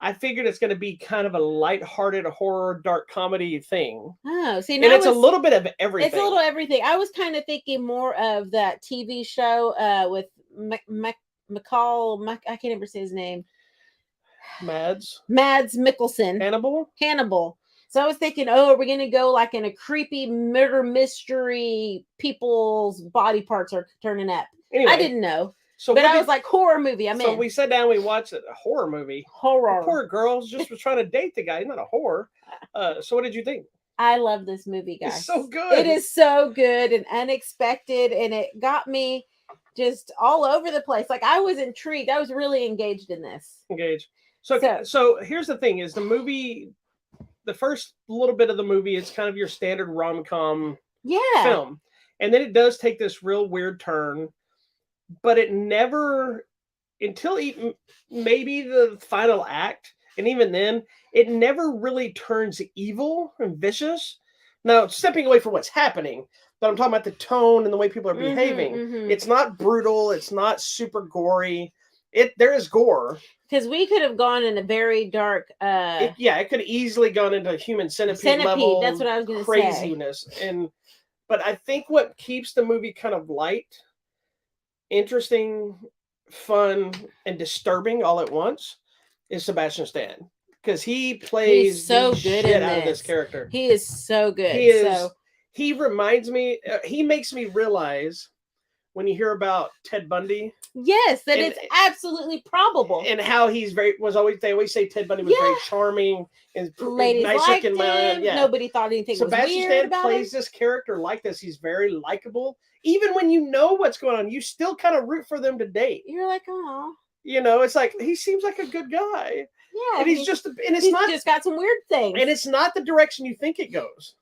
B: I figured it's going to be kind of a lighthearted horror, dark comedy thing.
A: Oh, see,
B: and it's a little bit of everything.
A: It's a little everything. I was kind of thinking more of that TV show with McCall. I can't ever say his name.
B: Mads
A: Mikkelsen. Hannibal. So I was thinking, are we going to go like in a creepy murder mystery? People's body parts are turning up. Anyway, I didn't know. But I was like, horror movie. I'm in.
B: So we sat down, we watched a horror movie.
A: Horror.
B: The poor girl just was trying to date the guy. He's not a whore. So what did you think?
A: I love this movie, guys.
B: It's so good.
A: It is so good and unexpected, and it got me just all over the place. Like, I was intrigued. I was really engaged in this.
B: So here's the thing: is the movie, the first little bit of the movie, it's kind of your standard rom-com film, and then it does take this real weird turn. But it never, until maybe the final act, and even then, it never really turns evil and vicious. Now, stepping away from what's happening, but I'm talking about the tone and the way people are behaving. It's not brutal. It's not super gory. There is gore.
A: Because we could have gone in a very dark...
B: it could have easily gone into human centipede level.
A: That's what I was going to
B: say. Craziness. But I think what keeps the movie kind of light, interesting, fun, and disturbing all at once is Sebastian Stan, because he plays
A: so good
B: shit out of this character.
A: He is so good.
B: He reminds me. He makes me realize when you hear about Ted Bundy.
A: Yes, that it's absolutely probable,
B: and how they always say Ted Bundy was very charming and
A: ladies
B: nice
A: liked
B: looking
A: him.
B: man.
A: Nobody thought anything was weird about him.
B: Sebastian Stan plays this character like this. He's very likable. Even when you know what's going on, you still kind of root for them to date.
A: You're like, oh,
B: it's like he seems like a good guy.
A: Yeah,
B: and he's just
A: got some weird things,
B: and it's not the direction you think it goes.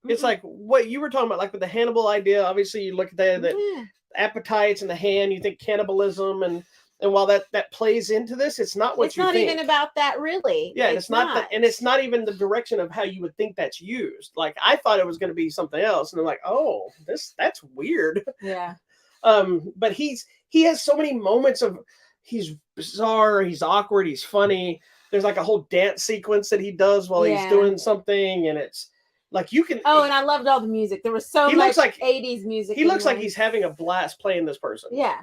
B: It's like what you were talking about, like with the Hannibal idea. Obviously, you look at the appetites and the hand, you think cannibalism, and while that plays into this, it's not what you think.
A: It's not even about that, really.
B: Yeah, it's not and it's not even the direction of how you would think that's used. Like, I thought it was going to be something else, and I'm like, oh, that's weird.
A: Yeah.
B: But he has so many moments of he's bizarre, he's awkward, he's funny. There's like a whole dance sequence that he does while he's doing something, and it's like you can.
A: Oh, and I loved all the music. There was so much 80s music.
B: He looks like he's having a blast playing this person.
A: Yeah.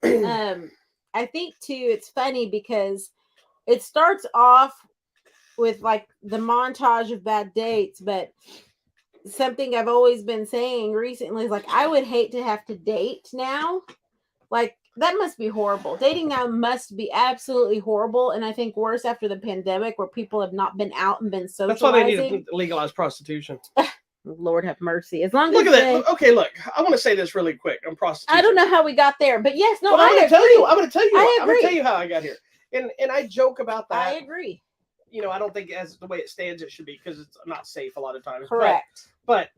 A: I think too, it's funny because it starts off with like the montage of bad dates, but something I've always been saying recently is like, I would hate to have to date now. Like, that must be horrible. Dating now must be absolutely horrible. And I think worse after the pandemic where people have not been out and been socializing.
B: That's why they need to legalize prostitution.
A: Lord have mercy. As long
B: look
A: as
B: at that. Okay, look. I want to say this really quick on prostitution.
A: I don't know how we got there, but yes, no,
B: well, I'm going to tell you. I'm going to tell you.
A: I'm
B: going to tell you how I got here. And I joke about that.
A: I agree.
B: You know, I don't think as the way it stands it should be because it's not safe a lot of times.
A: Correct.
B: But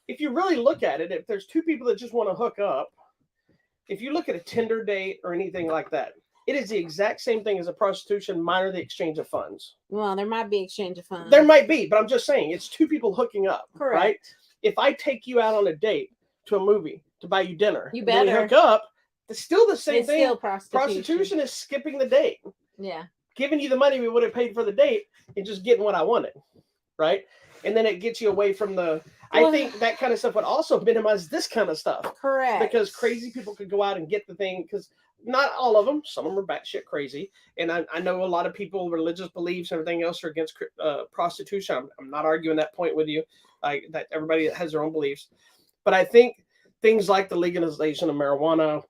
B: if you really look at it, if there's two people that just want to hook up, if you look at a Tinder date or anything like that, it is the exact same thing as a prostitution, minor the exchange of funds.
A: Well, there might be exchange of funds.
B: There might be, but I'm just saying it's two people hooking up.
A: Correct.
B: Right? If I take you out on a date to a movie to buy you dinner,
A: you better
B: hook up. It's still the same thing.
A: Still
B: prostitution is skipping the date.
A: Yeah.
B: Giving you the money we would have paid for the date and just getting what I wanted. Right? And then it gets you away from the... I think that kind of stuff would also minimize this kind of stuff.
A: Correct.
B: Because crazy people could go out and get the thing. Because not all of them. Some of them are batshit crazy. And I know a lot of people, religious beliefs and everything else are against prostitution. I'm not arguing that point with you. That everybody has their own beliefs. But I think things like the legalization of marijuana,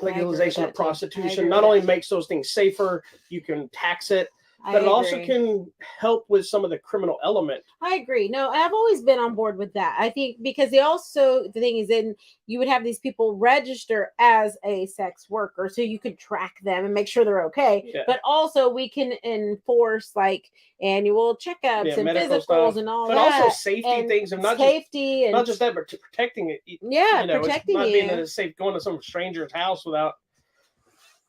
B: legalization of prostitution, not only makes those things safer, you can tax it, but it also can help with some of the criminal element.
A: I agree. No, I've always been on board with that. I think because the thing is, then you would have these people register as a sex worker so you could track them and make sure they're okay. Yeah. But also we can enforce like annual checkups and physicals stuff, and all
B: but
A: that.
B: But also safety things and not just that, but protecting it.
A: Yeah, protecting
B: it's not
A: you.
B: Being that it's safe going to some stranger's house without.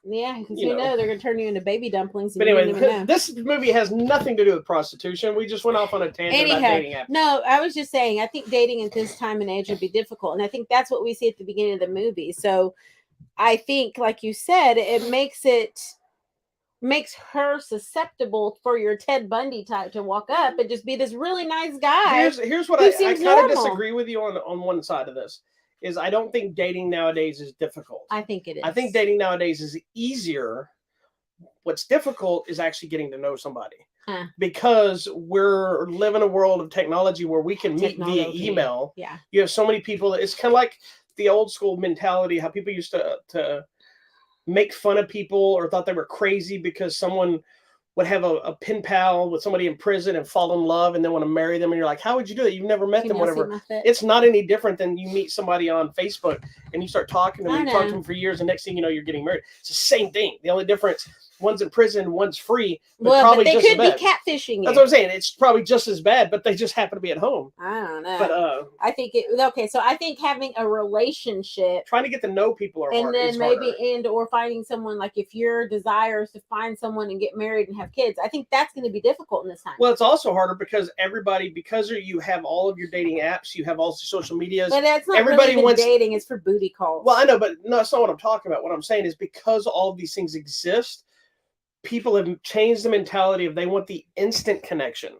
A: Yeah, because you know they're going to turn you into baby dumplings.
B: But anyway, this movie has nothing to do with prostitution. We just went off on a tangent about dating apps.
A: No, I was just saying, I think dating at this time and age would be difficult. And I think that's what we see at the beginning of the movie. So I think, like you said, it makes her susceptible for your Ted Bundy type to walk up and just be this really nice guy.
B: Here's what I kind of disagree with you on one side of this. Is I don't think dating nowadays is difficult.
A: I think it is.
B: I think dating nowadays is easier. What's difficult is actually getting to know somebody. Because we're living in a world of technology where we can meet via email.
A: Yeah.
B: You have so many people. It's kind of like the old school mentality, how people used to make fun of people or thought they were crazy because someone would have a pen pal with somebody in prison and fall in love and then want to marry them. And you're like, how would you do that? You've never met them, whatever. It's not any different than you meet somebody on Facebook and you start talking to them, you talk to them for years, and next thing you know, you're getting married. It's the same thing. The only difference, one's in prison, one's free.
A: But they could be catfishing you.
B: That's what I'm saying. It's probably just as bad, but they just happen to be at home.
A: I don't know.
B: But
A: I think so I think having a relationship,
B: trying to get to know people
A: and then maybe or finding someone, like if your desire is to find someone and get married and have kids, I think that's going to be difficult in this time.
B: Well, it's also harder because because you have all of your dating apps, you have all the social medias.
A: But that's not everybody really wants dating. It's for booty calls.
B: Well, I know, but no, that's not what I'm talking about. What I'm saying is because all of these things exist, people have changed the mentality of they want the instant connection.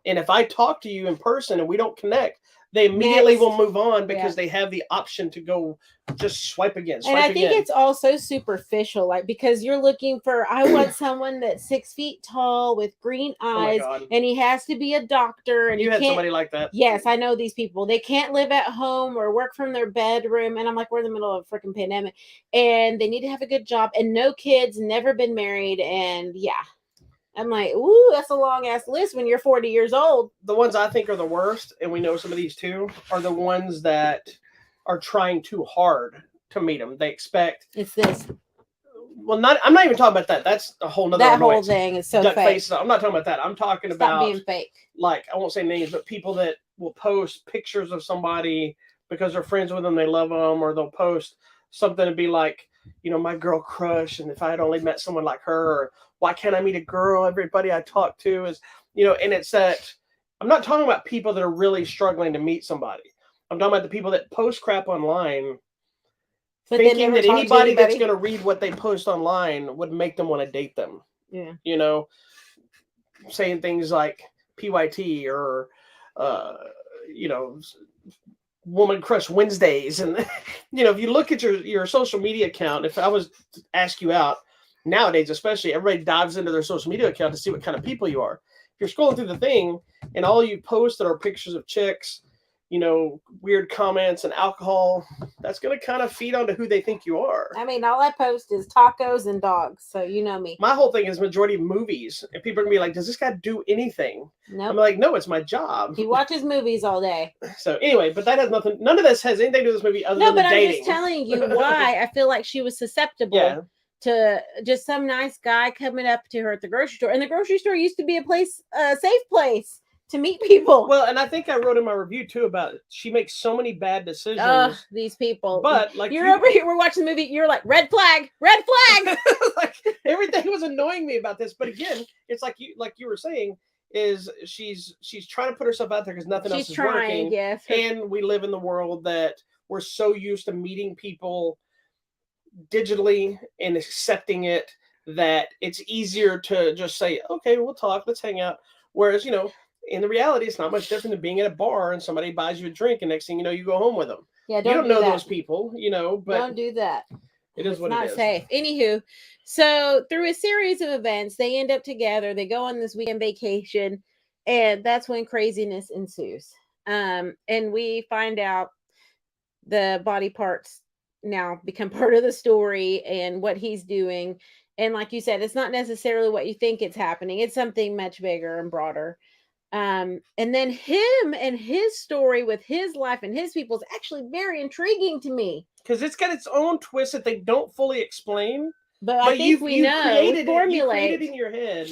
B: And if I talk to you in person and we don't connect, they immediately will move on because they have the option to go just swipe again.
A: And I think it's also superficial, like because you're looking for, I want someone that's 6 feet tall with green eyes, and he has to be a doctor. And
B: you had somebody like that.
A: Yes, I know these people. They can't live at home or work from their bedroom. And I'm like, we're in the middle of a freaking pandemic, and they need to have a good job and no kids, never been married, and I'm like, ooh, that's a long ass list when you're 40 years old.
B: The ones I think are the worst, and we know some of these too, are the ones that are trying too hard to meet them. They expect
A: it's this.
B: Well, I'm not even talking about that. That's a whole nother.
A: That whole thing is so fake.
B: Faces. I'm not talking about that. I'm talking about
A: being fake.
B: Like, I won't say names, but people that will post pictures of somebody because they're friends with them, they love them, or they'll post something to be like, my girl crush, and if I had only met someone like her, or why can't I meet a girl? Everybody I talk to is, and it's that I'm not talking about people that are really struggling to meet somebody. I'm talking about the people that post crap online
A: But then
B: thinking
A: never
B: that
A: talk to
B: anybody that's
A: anybody.
B: going to read what they post online would make them want to date them.
A: Yeah.
B: You know, saying things like PYT or, you know, Woman Crush Wednesdays. And, you know, if you look at your social media account, if I was to ask you out nowadays, especially, everybody dives into their social media account to see what kind of people you are. If you're scrolling through the thing and all you posted are pictures of chicks, you know, weird comments and alcohol, that's going to kind of feed onto who they think you are.
A: I mean, all I post is tacos and dogs, so you know me.
B: My whole thing is majority of movies, and people are going to be like, does this guy do anything?
A: Nope.
B: I'm like, no, it's my job.
A: He watches movies all day.
B: So anyway, but that has nothing, none of this has anything to do with this movie other than the dating.
A: I'm just telling you why I feel like she was susceptible to just some nice guy coming up to her at the grocery store. And the grocery store used to be a safe place to meet people.
B: Well, and I think I wrote in my review too about it. She makes so many bad decisions.
A: These people.
B: But like
A: you're over here, we're watching the movie. You're like, red flag.
B: Like everything was annoying me about this. But again, it's like you were saying, is she's trying to put herself out there because nothing else is working.
A: Yes.
B: And we live in the world that we're so used to meeting people digitally and accepting it that it's easier to just say, okay, we'll talk, let's hang out. Whereas, you know, in the reality, it's not much different than being at a bar and somebody buys you a drink and next thing you know, you go home with them.
A: Yeah,
B: you don't know those people, you know, but
A: don't do that.
B: It is what it is.
A: Not safe. Anywho, so through a series of events, they end up together. They go on this weekend vacation, and that's when craziness ensues. And we find out the body parts now become part of the story and what he's doing. And like you said, it's not necessarily what you think it's happening. It's something much bigger and broader. And then him and his story with his life and his people is actually very intriguing to me.
B: Because it's got its own twist that they don't fully explain.
A: But I think we
B: created in your head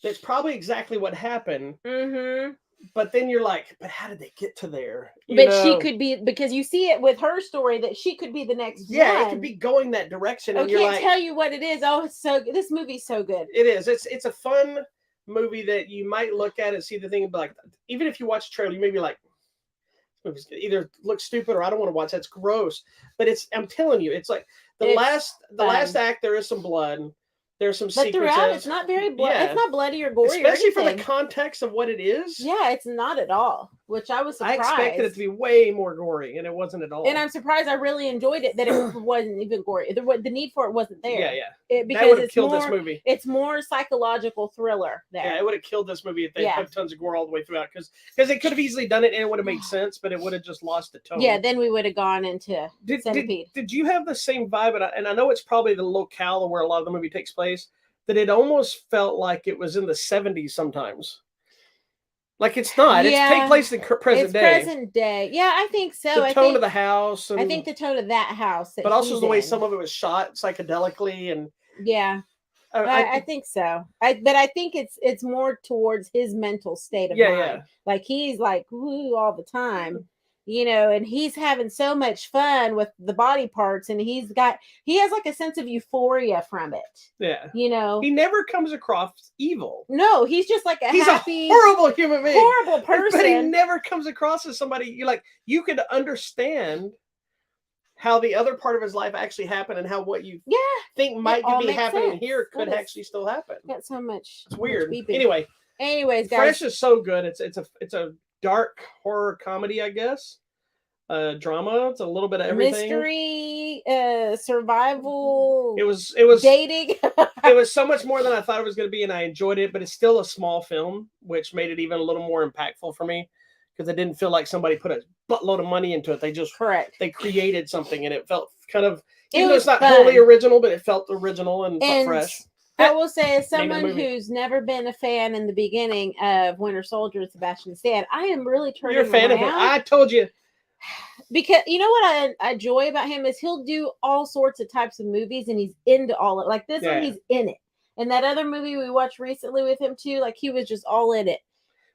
B: that's probably exactly what happened.
A: Mm-hmm.
B: But then you're like, but how did they get to there?
A: She could be, because you see it with her story that she could be the next one.
B: It could be going that direction. And
A: I can't tell you what it is. Oh, this movie's so good.
B: It is. It's a fun movie that you might look at and see the thing, but like, even if you watch the trailer, you may be like, this movie either looks stupid or I don't want to watch. That's gross. But I'm telling you, it's like the last act. There is some blood. There's some sequences. But throughout,
A: it's not very bloody. Yeah. It's not bloody or gory,
B: especially for the context of what it is.
A: Yeah, it's not at all. Which I was surprised.
B: I expected it to be way more gory, and it wasn't at all.
A: And I'm surprised. I really enjoyed it that it wasn't even gory. The need for it wasn't there.
B: Yeah.
A: Because
B: that would have killed this movie.
A: It's more psychological thriller there.
B: Yeah, it would have killed this movie if they put tons of gore all the way throughout. Because they could have easily done it and it would have made sense, but it would have just lost the tone.
A: Yeah, then we would have gone into Centipede.
B: Did you have the same vibe? And I know it's probably the locale where a lot of the movie takes place. That it almost felt like it was in the 70s sometimes. Like it's not.
A: Yeah,
B: it's take place in present day.
A: Present day. Yeah, I think so.
B: The tone of the house.
A: I think the tone of that house.
B: But also the way some of it was shot psychedelically and.
A: Yeah. I think so. But I think it's more towards his mental state of mind. Yeah. Like he's like woo all the time. You know, and he's having so much fun with the body parts, and he has like a sense of euphoria from it. Yeah. You know,
B: he never comes across evil.
A: No, he's just like
B: he's a horrible human being.
A: Horrible person.
B: But he never comes across as somebody you could understand how the other part of his life actually happened and how what you think might be happening here could actually still happen.
A: Got so much.
B: It's weird.
A: Anyways, guys.
B: Fresh is so good. It's a dark horror comedy, I guess. Drama. It's a little bit of everything.
A: Mystery, survival.
B: It was
A: dating.
B: It was so much more than I thought it was going to be, and I enjoyed it. But it's still a small film, which made it even a little more impactful for me because it didn't feel like somebody put a buttload of money into it. They just they created something, and it felt kind of even though it's not wholly original, but it felt original and felt fresh.
A: I will say, as someone who's never been a fan in the beginning of Winter Soldier, Sebastian Stan, I am really turning
B: You're a fan of him. I told you.
A: Because you know what I enjoy about him is he'll do all sorts of types of movies, and he's into all of it. Like this one, he's in it. And that other movie we watched recently with him too, like he was just all in it.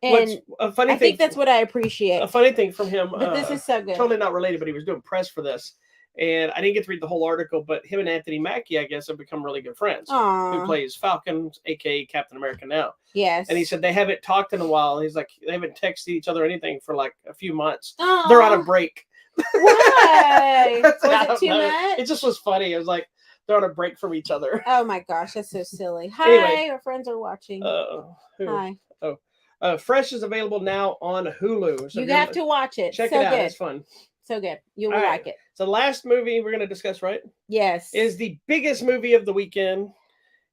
A: And I think that's what I appreciate.
B: A funny thing from him.
A: But this is so good.
B: Totally not related, but he was doing press for this. And I didn't get to read the whole article, but him and Anthony Mackie, I guess, have become really good friends.
A: Aww.
B: Who plays Falcon, aka Captain America now.
A: Yes.
B: And he said they haven't talked in a while. He's like, they haven't texted each other or anything for like a few months.
A: Aww.
B: They're on a break.
A: Why? Was
B: I
A: it
B: don't
A: too
B: know.
A: much?
B: It just was funny. It was like they're on a break from each other.
A: Oh my gosh, that's so silly. Hi,
B: Anyway,
A: our friends are watching.
B: who?
A: Hi.
B: Oh, Fresh is available now on Hulu. So
A: You have to watch it.
B: check
A: So
B: it out.
A: good.
B: It's fun.
A: So good. You
B: All
A: will
B: right.
A: like it.
B: So the last movie we're going to discuss, right,
A: Yes.
B: is the biggest movie of the weekend.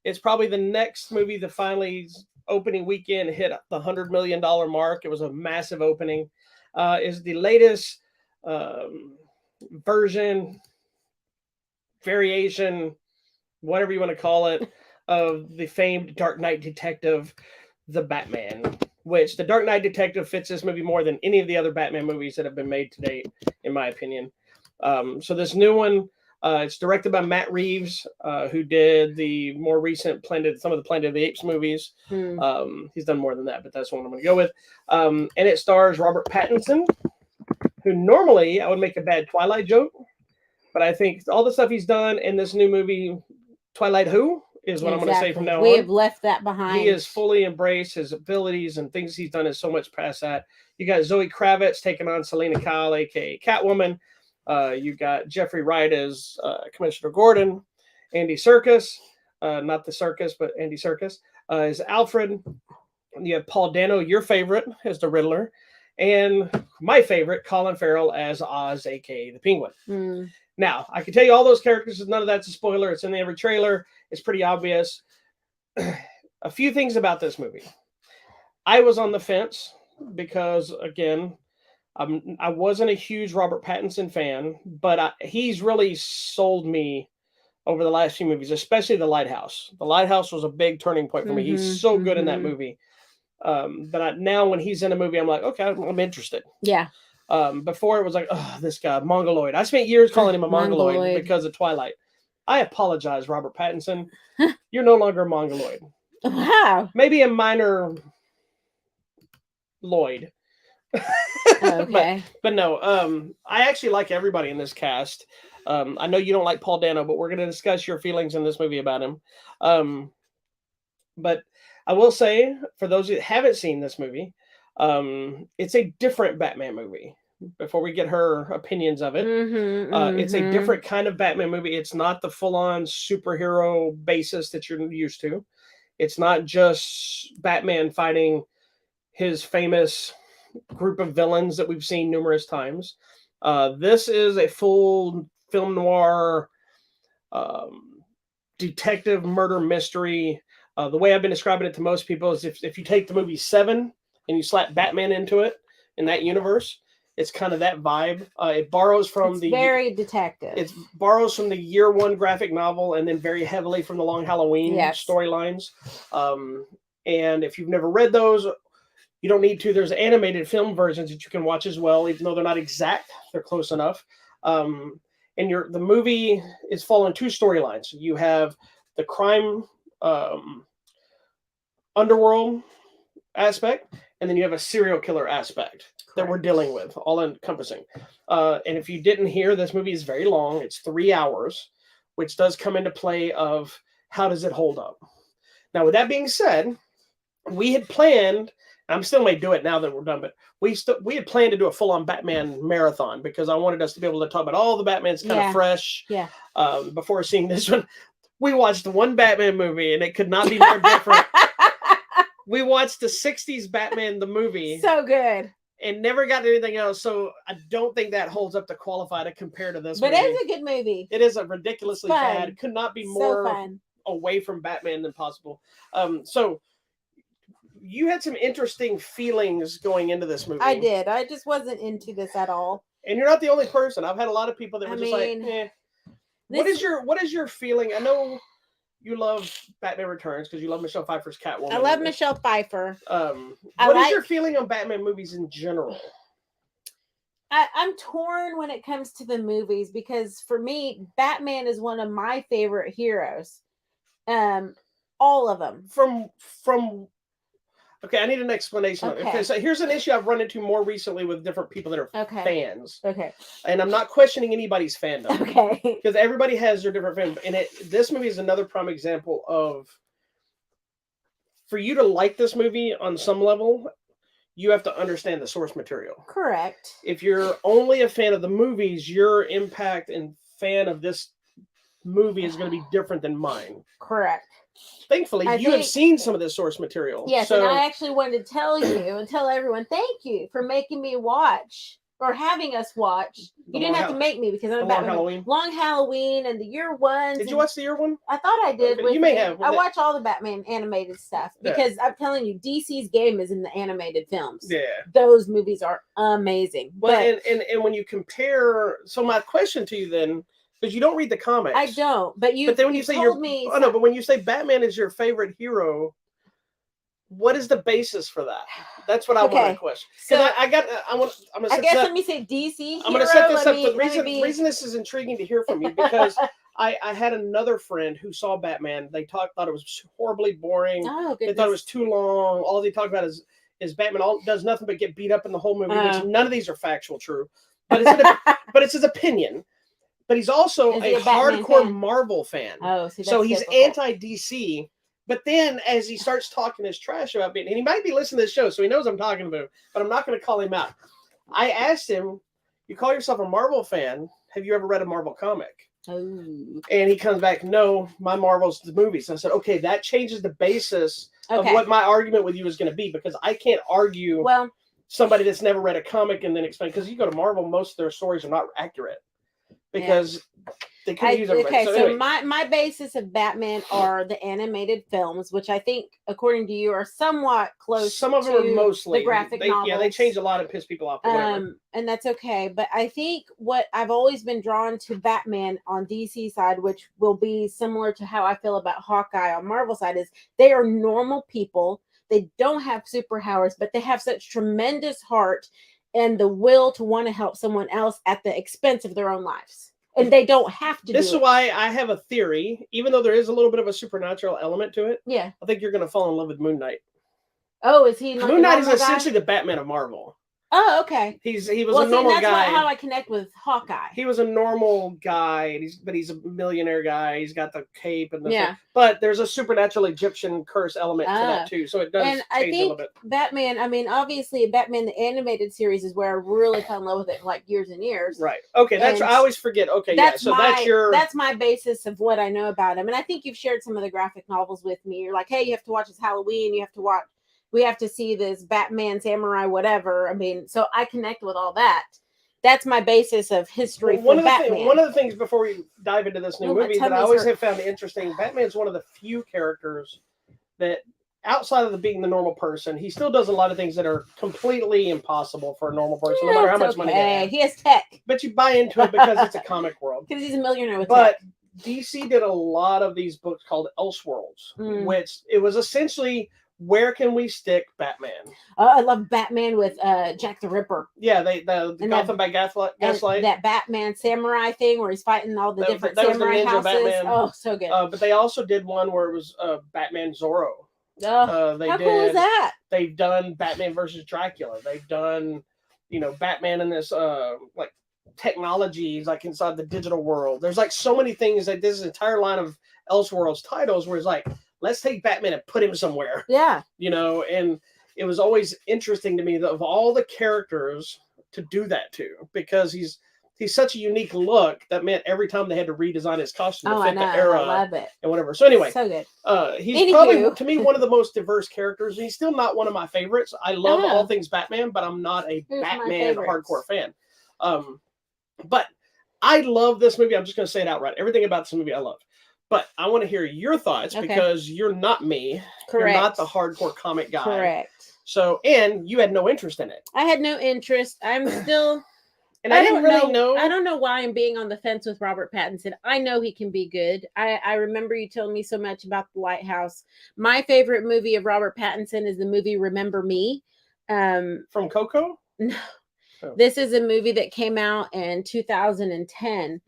B: It's probably the next movie that finally opening weekend hit the $100 million mark. It was a massive opening. Is the latest version, variation, whatever you want to call it, of the famed Dark Knight detective, the Batman. Which the Dark Knight Detective fits this movie more than any of the other Batman movies that have been made to date, in my opinion. So this new one, it's directed by Matt Reeves, who did the more recent some of the Planet of the Apes movies. He's done more than that, but that's one I'm going to go with. And it stars Robert Pattinson, who normally I would make a bad Twilight joke, but I think all the stuff he's done in this new movie, Twilight Who, is what I'm going to say from now on.
A: We have left that behind.
B: He has fully embraced his abilities and things he's done is so much past that. You got Zoe Kravitz taking on Selena Kyle, aka Catwoman. You got Jeffrey Wright as Commissioner Gordon. Andy Serkis, not the circus, but Andy Serkis, is Alfred. You have Paul Dano, your favorite, as the Riddler. And my favorite, Colin Farrell as Oz, aka the Penguin. Now, I can tell you all those characters, none of that's a spoiler. It's in every trailer. It's pretty obvious. A few things about this movie. I was on the fence because, again, I wasn't a huge Robert Pattinson fan, but he's really sold me over the last few movies, especially The Lighthouse. The Lighthouse was a big turning point for me. He's so good in that movie. But now when he's in a movie, I'm like, okay, I'm interested.
A: Yeah.
B: Before it was like, oh, this guy, Mongoloid. I spent years calling him a Mongoloid because of Twilight. I apologize, Robert Pattinson. You're no longer a Mongoloid.
A: Wow.
B: Maybe a minor Lloyd.
A: Okay.
B: but no, I actually like everybody in this cast. I know you don't like Paul Dano, but we're going to discuss your feelings in this movie about him. But I will say, for those that haven't seen this movie, it's a different Batman movie. Before we get her opinions of it, it's a different kind of Batman movie. It's not the full-on superhero basis that you're used to. It's not just Batman fighting his famous group of villains that we've seen numerous times. This is a full film noir detective murder mystery. The way I've been describing it to most people is if you take the movie Seven and you slap Batman into it in that universe, it's kind of that vibe. It borrows from
A: very detective.
B: It borrows from the Year One graphic novel and then very heavily from the Long Halloween storylines. And if you've never read those, you don't need to. There's animated film versions that you can watch as well, even though they're not exact. They're close enough. And the movie is following two storylines. You have the crime underworld aspect, and then you have a serial killer aspect that we're dealing with, all encompassing. And if you didn't hear, this movie is very long. It's 3 hours, which does come into play of how does it hold up. Now, with that being said, we had planned, I still may do it now that we're done, but we had planned to do a full-on Batman marathon because I wanted us to be able to talk about all the Batmans kind of fresh before seeing this one. We watched one Batman movie, and it could not be more different. We watched the 60s Batman, the movie.
A: So good.
B: And never got anything else, so I don't think that holds up to qualify to compare to this movie.
A: But it's a good movie.
B: It is a ridiculously bad. It could not be more away from Batman than possible. So you had some interesting feelings going into this movie.
A: I did. I just wasn't into this at all.
B: And you're not the only person. I've had a lot of people that were like, eh. What is your feeling? I know you love Batman Returns because you love Michelle Pfeiffer's Catwoman.
A: I love Michelle Pfeiffer.
B: What is your feeling on Batman movies in general?
A: I'm torn when it comes to the movies because for me, Batman is one of my favorite heroes. All of them.
B: Okay, I need an explanation. Okay, so here's an issue I've run into more recently with different people that are fans.
A: Okay.
B: And I'm not questioning anybody's fandom.
A: Okay.
B: Because everybody has their different fandom. And this movie is another prime example of, for you to like this movie on some level, you have to understand the source material.
A: Correct.
B: If you're only a fan of the movies, your impact and fan of this movie is going to be different than mine.
A: Correct.
B: Thankfully, you have seen some of this source material.
A: Yes, and I actually wanted to tell you and tell everyone, thank you for making me watch or having us watch. You didn't have to make me because I'm about
B: Halloween.
A: Long Halloween and the year ones.
B: Did you watch the year one?
A: I thought I did.
B: Okay, you may have.
A: I watch all the Batman animated stuff because I'm telling you, DC's game is in the animated films.
B: Yeah,
A: those movies are amazing.
B: Well, and when you compare, so my question to you then. Because you don't read the comics.
A: I don't, but then when you say
B: but when you say Batman is your favorite hero, what is the basis for that? That's what I want to question. Because
A: I guess let me say DC.
B: I'm going to set this up. The reason this is intriguing to hear from you because I had another friend who saw Batman. They thought it was horribly boring.
A: Oh,
B: they thought it was too long. All they talk about is Batman does nothing but get beat up in the whole movie. Which none of these are factual, true, but it's his opinion. But he's also a hardcore Marvel fan.
A: Oh,
B: so he's anti-DC. But then as he starts talking his trash about being, and he might be listening to this show, so he knows I'm talking about him, but I'm not going to call him out. I asked him, you call yourself a Marvel fan. Have you ever read a Marvel comic?
A: Oh.
B: And he comes back, no, my Marvel's the movies. And I said, okay, that changes the basis of what my argument with you is going to be, because I can't argue somebody that's never read a comic and then explain, because you go to Marvel, most of their stories are not accurate. Because they couldn't use everybody.
A: Okay, so my basis of Batman are the animated films, which I think, according to you, are somewhat close.
B: Some of them are mostly
A: the graphic novels.
B: Yeah, they change a lot and piss people off.
A: And that's okay. But I think what I've always been drawn to Batman on DC side, which will be similar to how I feel about Hawkeye on Marvel side, is they are normal people. They don't have superpowers, but they have such tremendous heart and the will to want to help someone else at the expense of their own lives. And they don't have to
B: This is why I have a theory, even though there is a little bit of a supernatural element to it.
A: Yeah.
B: I think you're going to fall in love with Moon Knight.
A: Oh, is he?
B: Moon Knight is essentially the Batman of Marvel.
A: Oh, okay.
B: He was a normal guy.
A: That's how I connect with Hawkeye.
B: He was a normal guy, but he's a millionaire guy. He's got the cape and the
A: thing.
B: But there's a supernatural Egyptian curse element to that too, so it does change a little bit.
A: Batman. I mean, obviously, Batman the animated series is where I really fell in love with it, like years and years.
B: Right. Okay. I always forget. Okay.
A: That's my basis of what I know about him, and I think you've shared some of the graphic novels with me. You're like, hey, you have to watch this Halloween. You have to watch. We have to see this Batman, Samurai, whatever. I mean, so I connect with all that. That's my basis of history for Batman.
B: One of the things before we dive into this new movie that I always have found interesting, Batman's one of the few characters that, outside of being the normal person, he still does a lot of things that are completely impossible for a normal person, no matter how much money they have.
A: He has tech.
B: But you buy into it because it's a comic world.
A: Because he's a millionaire with tech.
B: But DC did a lot of these books called Elseworlds, which it was essentially... Where can we stick Batman?
A: I love Batman with Jack the Ripper.
B: Yeah, the Gotham by Gaslight.
A: That Batman samurai thing where he's fighting all the different samurai houses. Batman. Oh, so good.
B: But they also did one where it was Batman Zorro.
A: Oh, how cool is that?
B: They've done Batman versus Dracula. They've done, Batman in this like technologies like inside the digital world. There's like so many things that this entire line of Elseworlds titles where it's like, let's take Batman and put him somewhere.
A: Yeah.
B: And it was always interesting to me that of all the characters to do that to, because he's such a unique look that meant every time they had to redesign his costume to fit the era.
A: I love it.
B: And whatever. So anyway,
A: so good.
B: He's probably, to me, one of the most diverse characters. He's still not one of my favorites. I love all things Batman, but I'm not a Batman hardcore fan. But I love this movie. I'm just going to say it outright. Everything about this movie I love. But I want to hear your thoughts because you're not me.
A: Correct.
B: You're not the hardcore comic guy.
A: Correct.
B: So, and you had no interest in it.
A: I had no interest. I'm still...
B: And I didn't really know.
A: I don't know why I'm being on the fence with Robert Pattinson. I know he can be good. I remember you telling me so much about The Lighthouse. My favorite movie of Robert Pattinson is the movie Remember Me.
B: From Coco?
A: No. Oh. This is a movie that came out in 2010.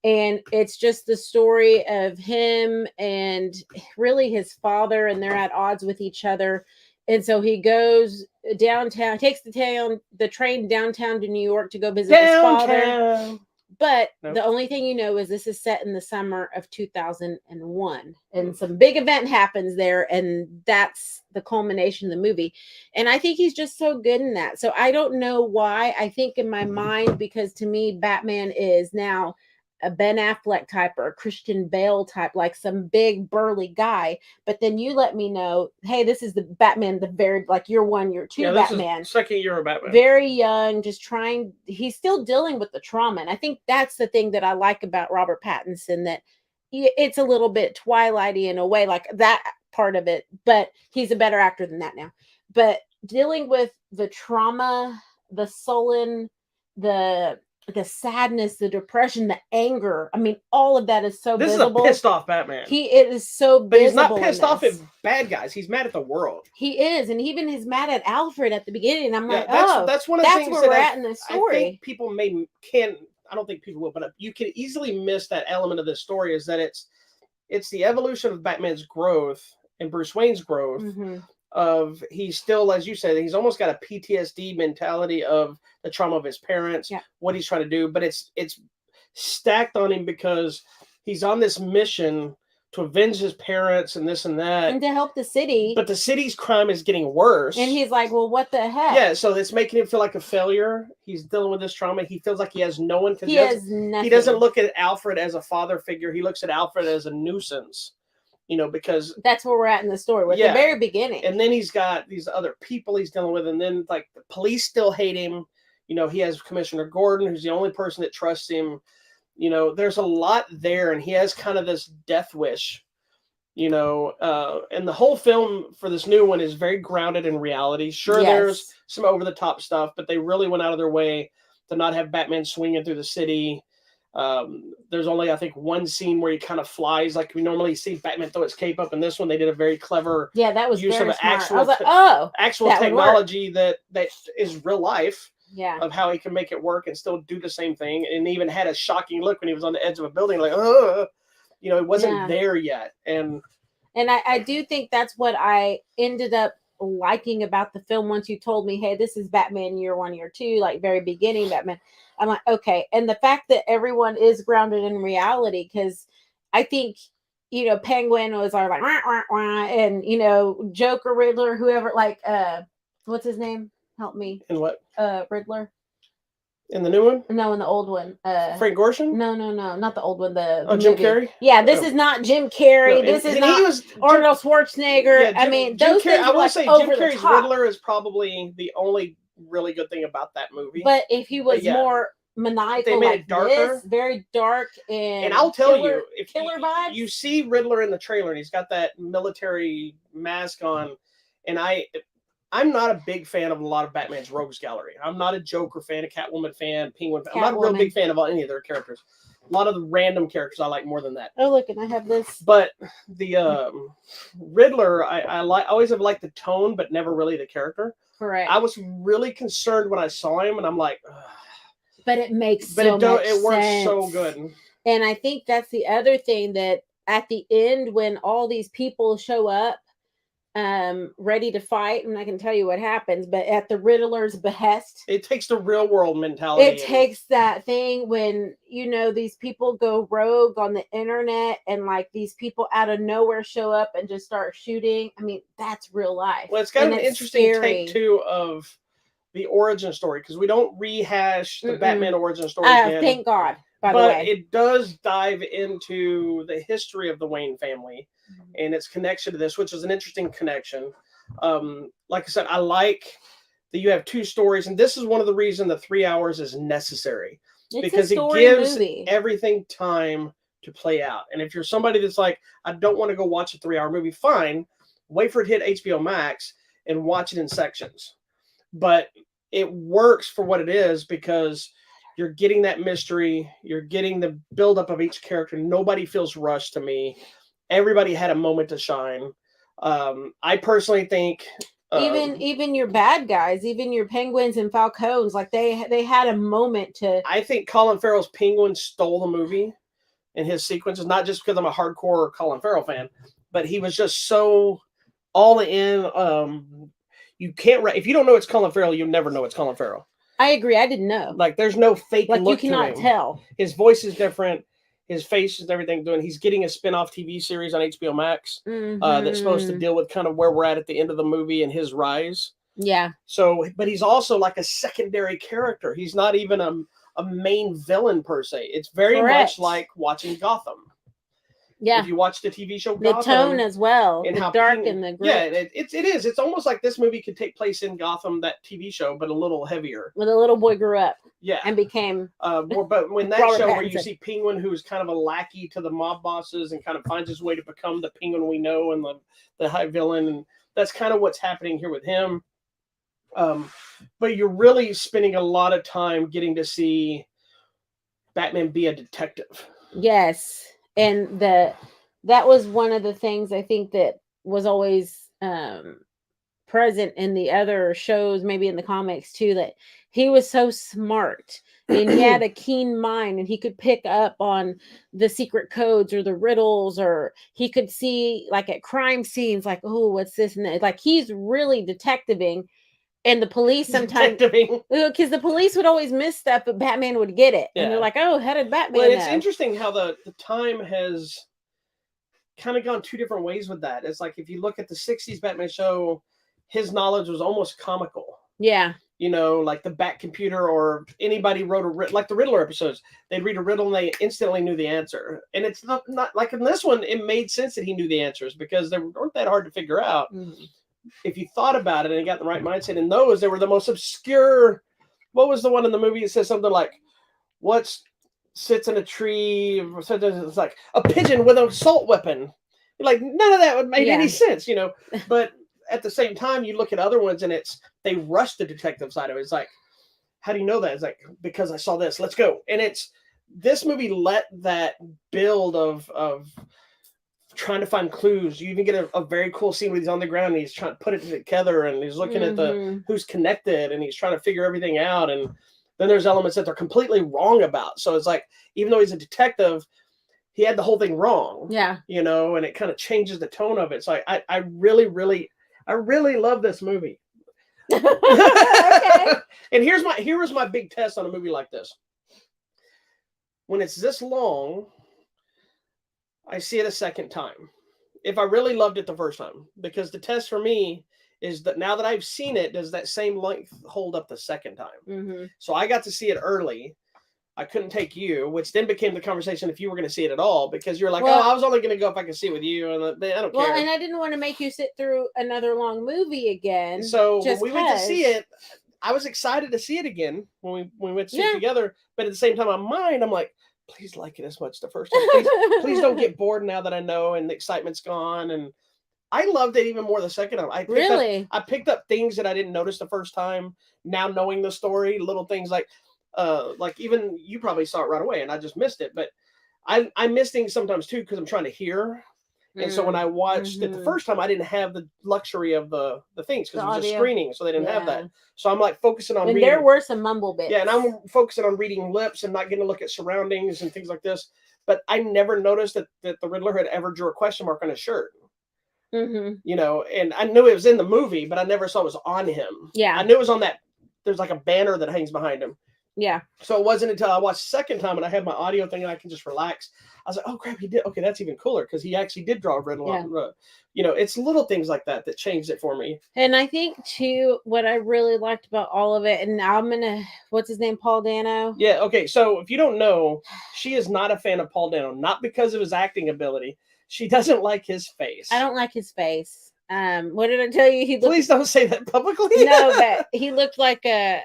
A: And it's just the story of him and really his father, and they're at odds with each other. And so he goes downtown, takes the train downtown to New York to go visit his father. But
B: No.
A: the only thing you know is this is set in the summer of 2001, and some big event happens there, and that's the culmination of the movie. And I think he's just so good in that. So I don't know why. I think in my mind, because to me, Batman is now a Ben Affleck type or a Christian Bale type, like some big burly guy. But then you let me know, hey, this is the Batman, the very like year 1, year 2 Batman.
B: Second year of Batman.
A: Very young, just trying. He's still dealing with the trauma, and I think that's the thing that I like about Robert Pattinson. That it's a little bit Twilighty in a way, like that part of it. But he's a better actor than that now. But dealing with the trauma, the sullen, the sadness, the depression, the anger. I mean, all of that is so
B: this
A: visible.
B: Is a pissed off Batman.
A: It is so
B: but
A: visible.
B: But he's not pissed off at bad guys. He's mad at the world.
A: He is, and even he's mad at Alfred at the beginning. I'm like,
B: that's one of the things
A: where we're at in the story.
B: I think people I don't think people will, but you can easily miss that element of this story, is that it's the evolution of Batman's growth and Bruce Wayne's growth.
A: Mm-hmm.
B: Of he's still, as you said, he's almost got a PTSD mentality of the trauma of his parents, what he's trying to do, but it's stacked on him because he's on this mission to avenge his parents and this and that,
A: and to help the city.
B: But the city's crime is getting worse,
A: and he's like, well, what the heck?
B: Yeah, so it's making him feel like a failure. He's dealing with this trauma. He feels like he has no one.
A: He has nothing.
B: He doesn't look at Alfred as a father figure. He looks at Alfred as a nuisance. Because
A: that's where we're at in the story. We're at the very beginning.
B: And then he's got these other people he's dealing with. And then like the police still hate him. He has Commissioner Gordon, who's the only person that trusts him. There's a lot there, and he has kind of this death wish, and the whole film for this new one is very grounded in reality. Sure, there's some over the top stuff, but they really went out of their way to not have Batman swinging through the city. There's only, I think, one scene where he kind of flies like we normally see Batman throw his cape up. In this one, they did a very clever
A: that was
B: use
A: very
B: of
A: smart.
B: actual
A: I was like,
B: actual technology that is real life.
A: Yeah,
B: of how he can make it work and still do the same thing, and even had a shocking look when he was on the edge of a building, like, it wasn't there yet. And
A: I do think that's what I ended up liking about the film. Once you told me, hey, this is Batman year 1, year 2, like very beginning Batman, I'm like, okay. And the fact that everyone is grounded in reality, because I think, Penguin was like, wah, wah, wah, and, Joker, Riddler, whoever, like, what's his name? Help me.
B: In what?
A: Riddler.
B: In the new one?
A: No, in the old one.
B: Frank Gorshin?
A: No, not the old one. The
B: Jim
A: movie.
B: Carrey?
A: Yeah, this is not Jim Carrey. No, this is not Arnold Schwarzenegger.
B: Yeah,
A: those things
B: I will say Jim Carrey's
A: top.
B: Riddler is probably the only really good thing about that movie.
A: But if he was more maniacal,
B: they made
A: like
B: it darker,
A: this, very dark, and
B: I'll tell you, if
A: killer vibes.
B: You see Riddler in the trailer, and he's got that military mask on, and I'm not a big fan of a lot of Batman's rogues gallery. I'm not a Joker fan, a Catwoman fan, Penguin fan. I'm not a real big fan of any of their characters. A lot of the random characters I like more than that.
A: Oh, look, and I have this.
B: But the Riddler, I always have liked the tone, but never really the character.
A: Correct.
B: I was really concerned when I saw him, and I'm like, ugh.
A: But it makes so much sense.
B: It works so good.
A: And I think that's the other thing, that at the end, when all these people show up, ready to fight, and I can tell you what happens, but at the Riddler's behest,
B: it takes the real world mentality.
A: It takes that thing when these people go rogue on the internet, and like these people out of nowhere show up and just start shooting. I mean, that's real life.
B: Well, it's kind of an interesting take too of the origin story, because we don't rehash the Batman origin story again.
A: Thank God. By the
B: but
A: way,
B: it does dive into the history of the Wayne family and its connection to this, which is an interesting connection. Like I said, I like that you have two stories, and this is one of the reasons the 3 hours is necessary, because it gives everything time to play out. And if you're somebody that's like, I don't want to go watch a 3 hour movie, fine, wait for it to hit HBO Max and watch it in sections. But it works for what it is, because you're getting that mystery, you're getting the buildup of each character. Nobody feels rushed to me. Everybody had a moment to shine. I personally think
A: even your bad guys, even your Penguins and Falcons, like they had a moment to.
B: I think Colin Farrell's Penguin stole the movie in his sequences, not just because I'm a hardcore Colin Farrell fan, but he was just so all in. You can't if you don't know it's Colin Farrell, you'll never know it's Colin Farrell.
A: I agree. I didn't know.
B: Like there's no fake
A: Like you
B: look to
A: cannot
B: him.
A: tell.
B: His voice is different. His face is everything doing. He's getting a spin-off TV series on HBO Max that's supposed to deal with kind of where we're at the end of the movie and his rise.
A: Yeah.
B: So, but he's also like a secondary character. He's not even a main villain per se. It's very much like watching Gotham.
A: Yeah.
B: If you watch the TV show
A: The
B: Gotham,
A: tone as well,
B: and
A: the
B: how
A: dark and the grit.
B: Yeah, it is. It's almost like this movie could take place in Gotham, that TV show, but a little heavier.
A: When the little boy grew up.
B: Yeah.
A: And became.
B: But when that
A: Robert
B: show
A: Pattinson.
B: where you see Penguin, who's kind of a lackey to the mob bosses and kind of finds his way to become the Penguin we know and the high villain, and that's kind of what's happening here with him. But you're really spending a lot of time getting to see Batman be a detective.
A: Yes. And that was one of the things I think that was always present in the other shows, maybe in the comics too, that he was so smart and he had a keen mind and he could pick up on the secret codes or the riddles, or he could see like at crime scenes, like, oh, what's this and that. Like he's really detectiving. And the police sometimes, because the police would always miss stuff, but Batman would get it. Yeah. And they're like, oh, how did Batman know?
B: It's interesting how the time has kind of gone two different ways with that. It's like, if you look at the 60s Batman show, his knowledge was almost comical.
A: Yeah.
B: You know, like the Bat Computer, or anybody wrote like the Riddler episodes, they'd read a riddle and they instantly knew the answer. And it's not like in this one, it made sense that he knew the answers because they weren't that hard to figure out. Mm-hmm. If you thought about it and you got the right mindset. In those, they were the most obscure. What was the one in the movie that says something like, what sits in a tree? It's like a pigeon with an assault weapon. Like, none of that would make any sense, you know. But at the same time, you look at other ones and they rush the detective side of it. It's like, how do you know that? It's like, because I saw this, let's go. And this movie let that build of trying to find clues. You even get a very cool scene where he's on the ground and he's trying to put it together and he's looking at the who's connected and he's trying to figure everything out. And then there's elements that they're completely wrong about. So it's like, even though he's a detective, he had the whole thing wrong.
A: Yeah.
B: You know, and it kind of changes the tone of it. So I really love this movie. Okay. And here was my big test on a movie like this. When it's this long, I see it a second time. If I really loved it the first time, because the test for me is that now that I've seen it, does that same length hold up the second time? Mm-hmm. So I got to see it early. I couldn't take you, which then became the conversation if you were going to see it at all, because you're like, I was only going to go if I could see it with you, and I don't care.
A: Well, and I didn't want to make you sit through another long movie again.
B: So when we went to see it, I was excited to see it again when we went to see it together. But at the same time, on mine, I'm like, please like it as much the first time. Please don't get bored now that I know and the excitement's gone. And I loved it even more the second time. I picked up things that I didn't notice the first time. Now knowing the story, little things like even you probably saw it right away and I just missed it. But I miss things sometimes too because I'm trying to hear. And so when I watched it the first time, I didn't have the luxury of the things because it was a screening, so they didn't have that. So I'm like focusing on reading.
A: There were some mumble bits.
B: Yeah, and I'm focusing on reading lips and not getting to look at surroundings and things like this. But I never noticed that the Riddler had ever drew a question mark on his shirt. Mm-hmm. You know, and I knew it was in the movie, but I never saw it was on him.
A: Yeah.
B: I knew it was on that. There's like a banner that hangs behind him.
A: Yeah.
B: So it wasn't until I watched the second time and I had my audio thing and I can just relax. I was like, oh crap, he did. Okay, that's even cooler because he actually did draw a riddle on. You know, it's little things like that changed it for me.
A: And I think too, what I really liked about all of it, and now I'm gonna, what's his name, Paul Dano?
B: Yeah. Okay. So if you don't know, she is not a fan of Paul Dano, not because of his acting ability. She doesn't like his face.
A: I don't like his face. What did I tell you?
B: Please don't say that publicly.
A: No, but he looked like a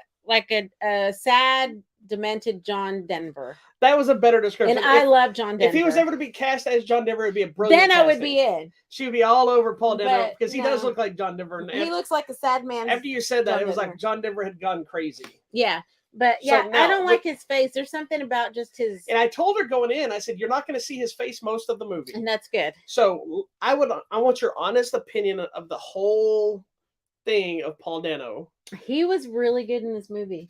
A: sad, demented John Denver.
B: That was a better description.
A: And I love John Denver.
B: If he was ever to be cast as John Denver, it would be a brilliant
A: Then I
B: casting.
A: would be in.
B: She would be all over Paul Denver because he does look like John Denver.
A: He looks like a sad man.
B: After you said that, it was like John Denver had gone crazy.
A: Yeah. But yeah, so now, I don't like his face. There's something about just his.
B: And I told her going in, I said, you're not going to see his face most of the movie.
A: And that's good.
B: So I want your honest opinion of the whole thing of Paul Dano.
A: He was really good in this movie.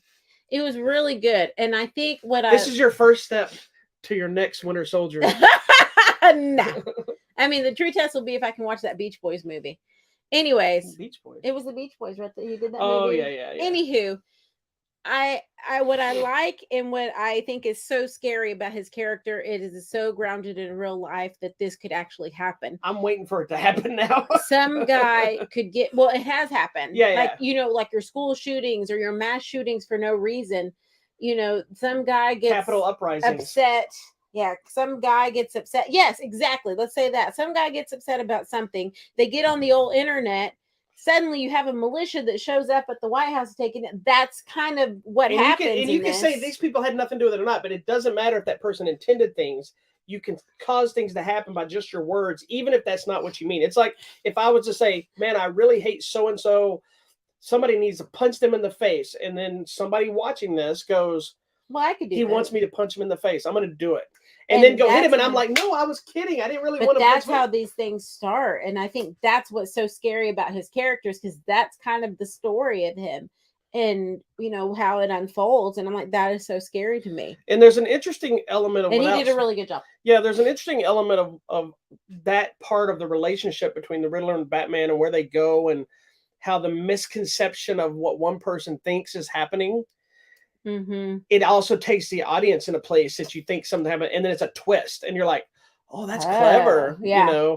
A: It was really good. And I think
B: this is your first step to your next Winter Soldier.
A: No. I mean, the true test will be if I can watch that Beach Boys movie. Anyways.
B: Beach Boys.
A: It was the Beach Boys, right? He did that movie.
B: Oh, yeah.
A: Anywho, what I like and what I think is so scary about his character, it is so grounded in real life that this could actually happen.
B: I'm waiting for it to happen now.
A: Some guy could get, well, it has happened.
B: Yeah,
A: like
B: yeah.
A: like your school shootings or your mass shootings for no reason. Some guy gets
B: Capitol uprisings.
A: upset. Yeah, some guy gets upset. Yes, exactly. Let's say that. Some guy gets upset about something. They get on the old internet. Suddenly you have a militia that shows up at the White House taking it. That's kind of what happens.
B: You can say these people had nothing to do with it or not, but it doesn't matter if that person intended things. You can cause things to happen by just your words, even if that's not what you mean. It's like if I was to say, man, I really hate so-and-so. Somebody needs to punch them in the face. And then somebody watching this goes,
A: well, I could do
B: he
A: that.
B: wants me to punch him in the face. I'm going to do it. And then go hit him. And I'm like, no, I was kidding. I didn't really want to.
A: But that's how these things start. And I think that's what's so scary about his characters, because that's kind of the story of him and, how it unfolds. And I'm like, that is so scary to me.
B: And there's an interesting element of
A: and he did a really good job.
B: Yeah, there's an interesting element of that part of the relationship between the Riddler and Batman and where they go and how the misconception of what one person thinks is happening.
A: Mm-hmm.
B: It also takes the audience in a place that you think something happened, and then it's a twist, and you're like, "Oh, that's clever."
A: Yeah.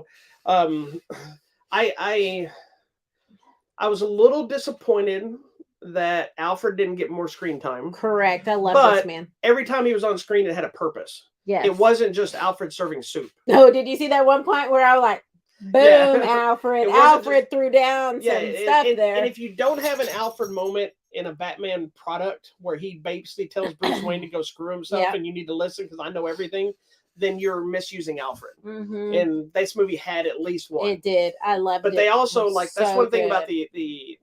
B: I was a little disappointed that Alfred didn't get more screen time.
A: Correct. I love this man.
B: Every time he was on screen, it had a purpose.
A: Yes.
B: It wasn't just Alfred serving soup.
A: No, did you see that one point where I was like, boom, Alfred. Alfred threw down some stuff there.
B: And if you don't have an Alfred moment in a Batman product where he basically tells Bruce Wayne to go screw himself and you need to listen because I know everything, then you're misusing Alfred.
A: Mm-hmm.
B: And this movie had at least one.
A: It did. I loved it.
B: But they also, that's one thing about the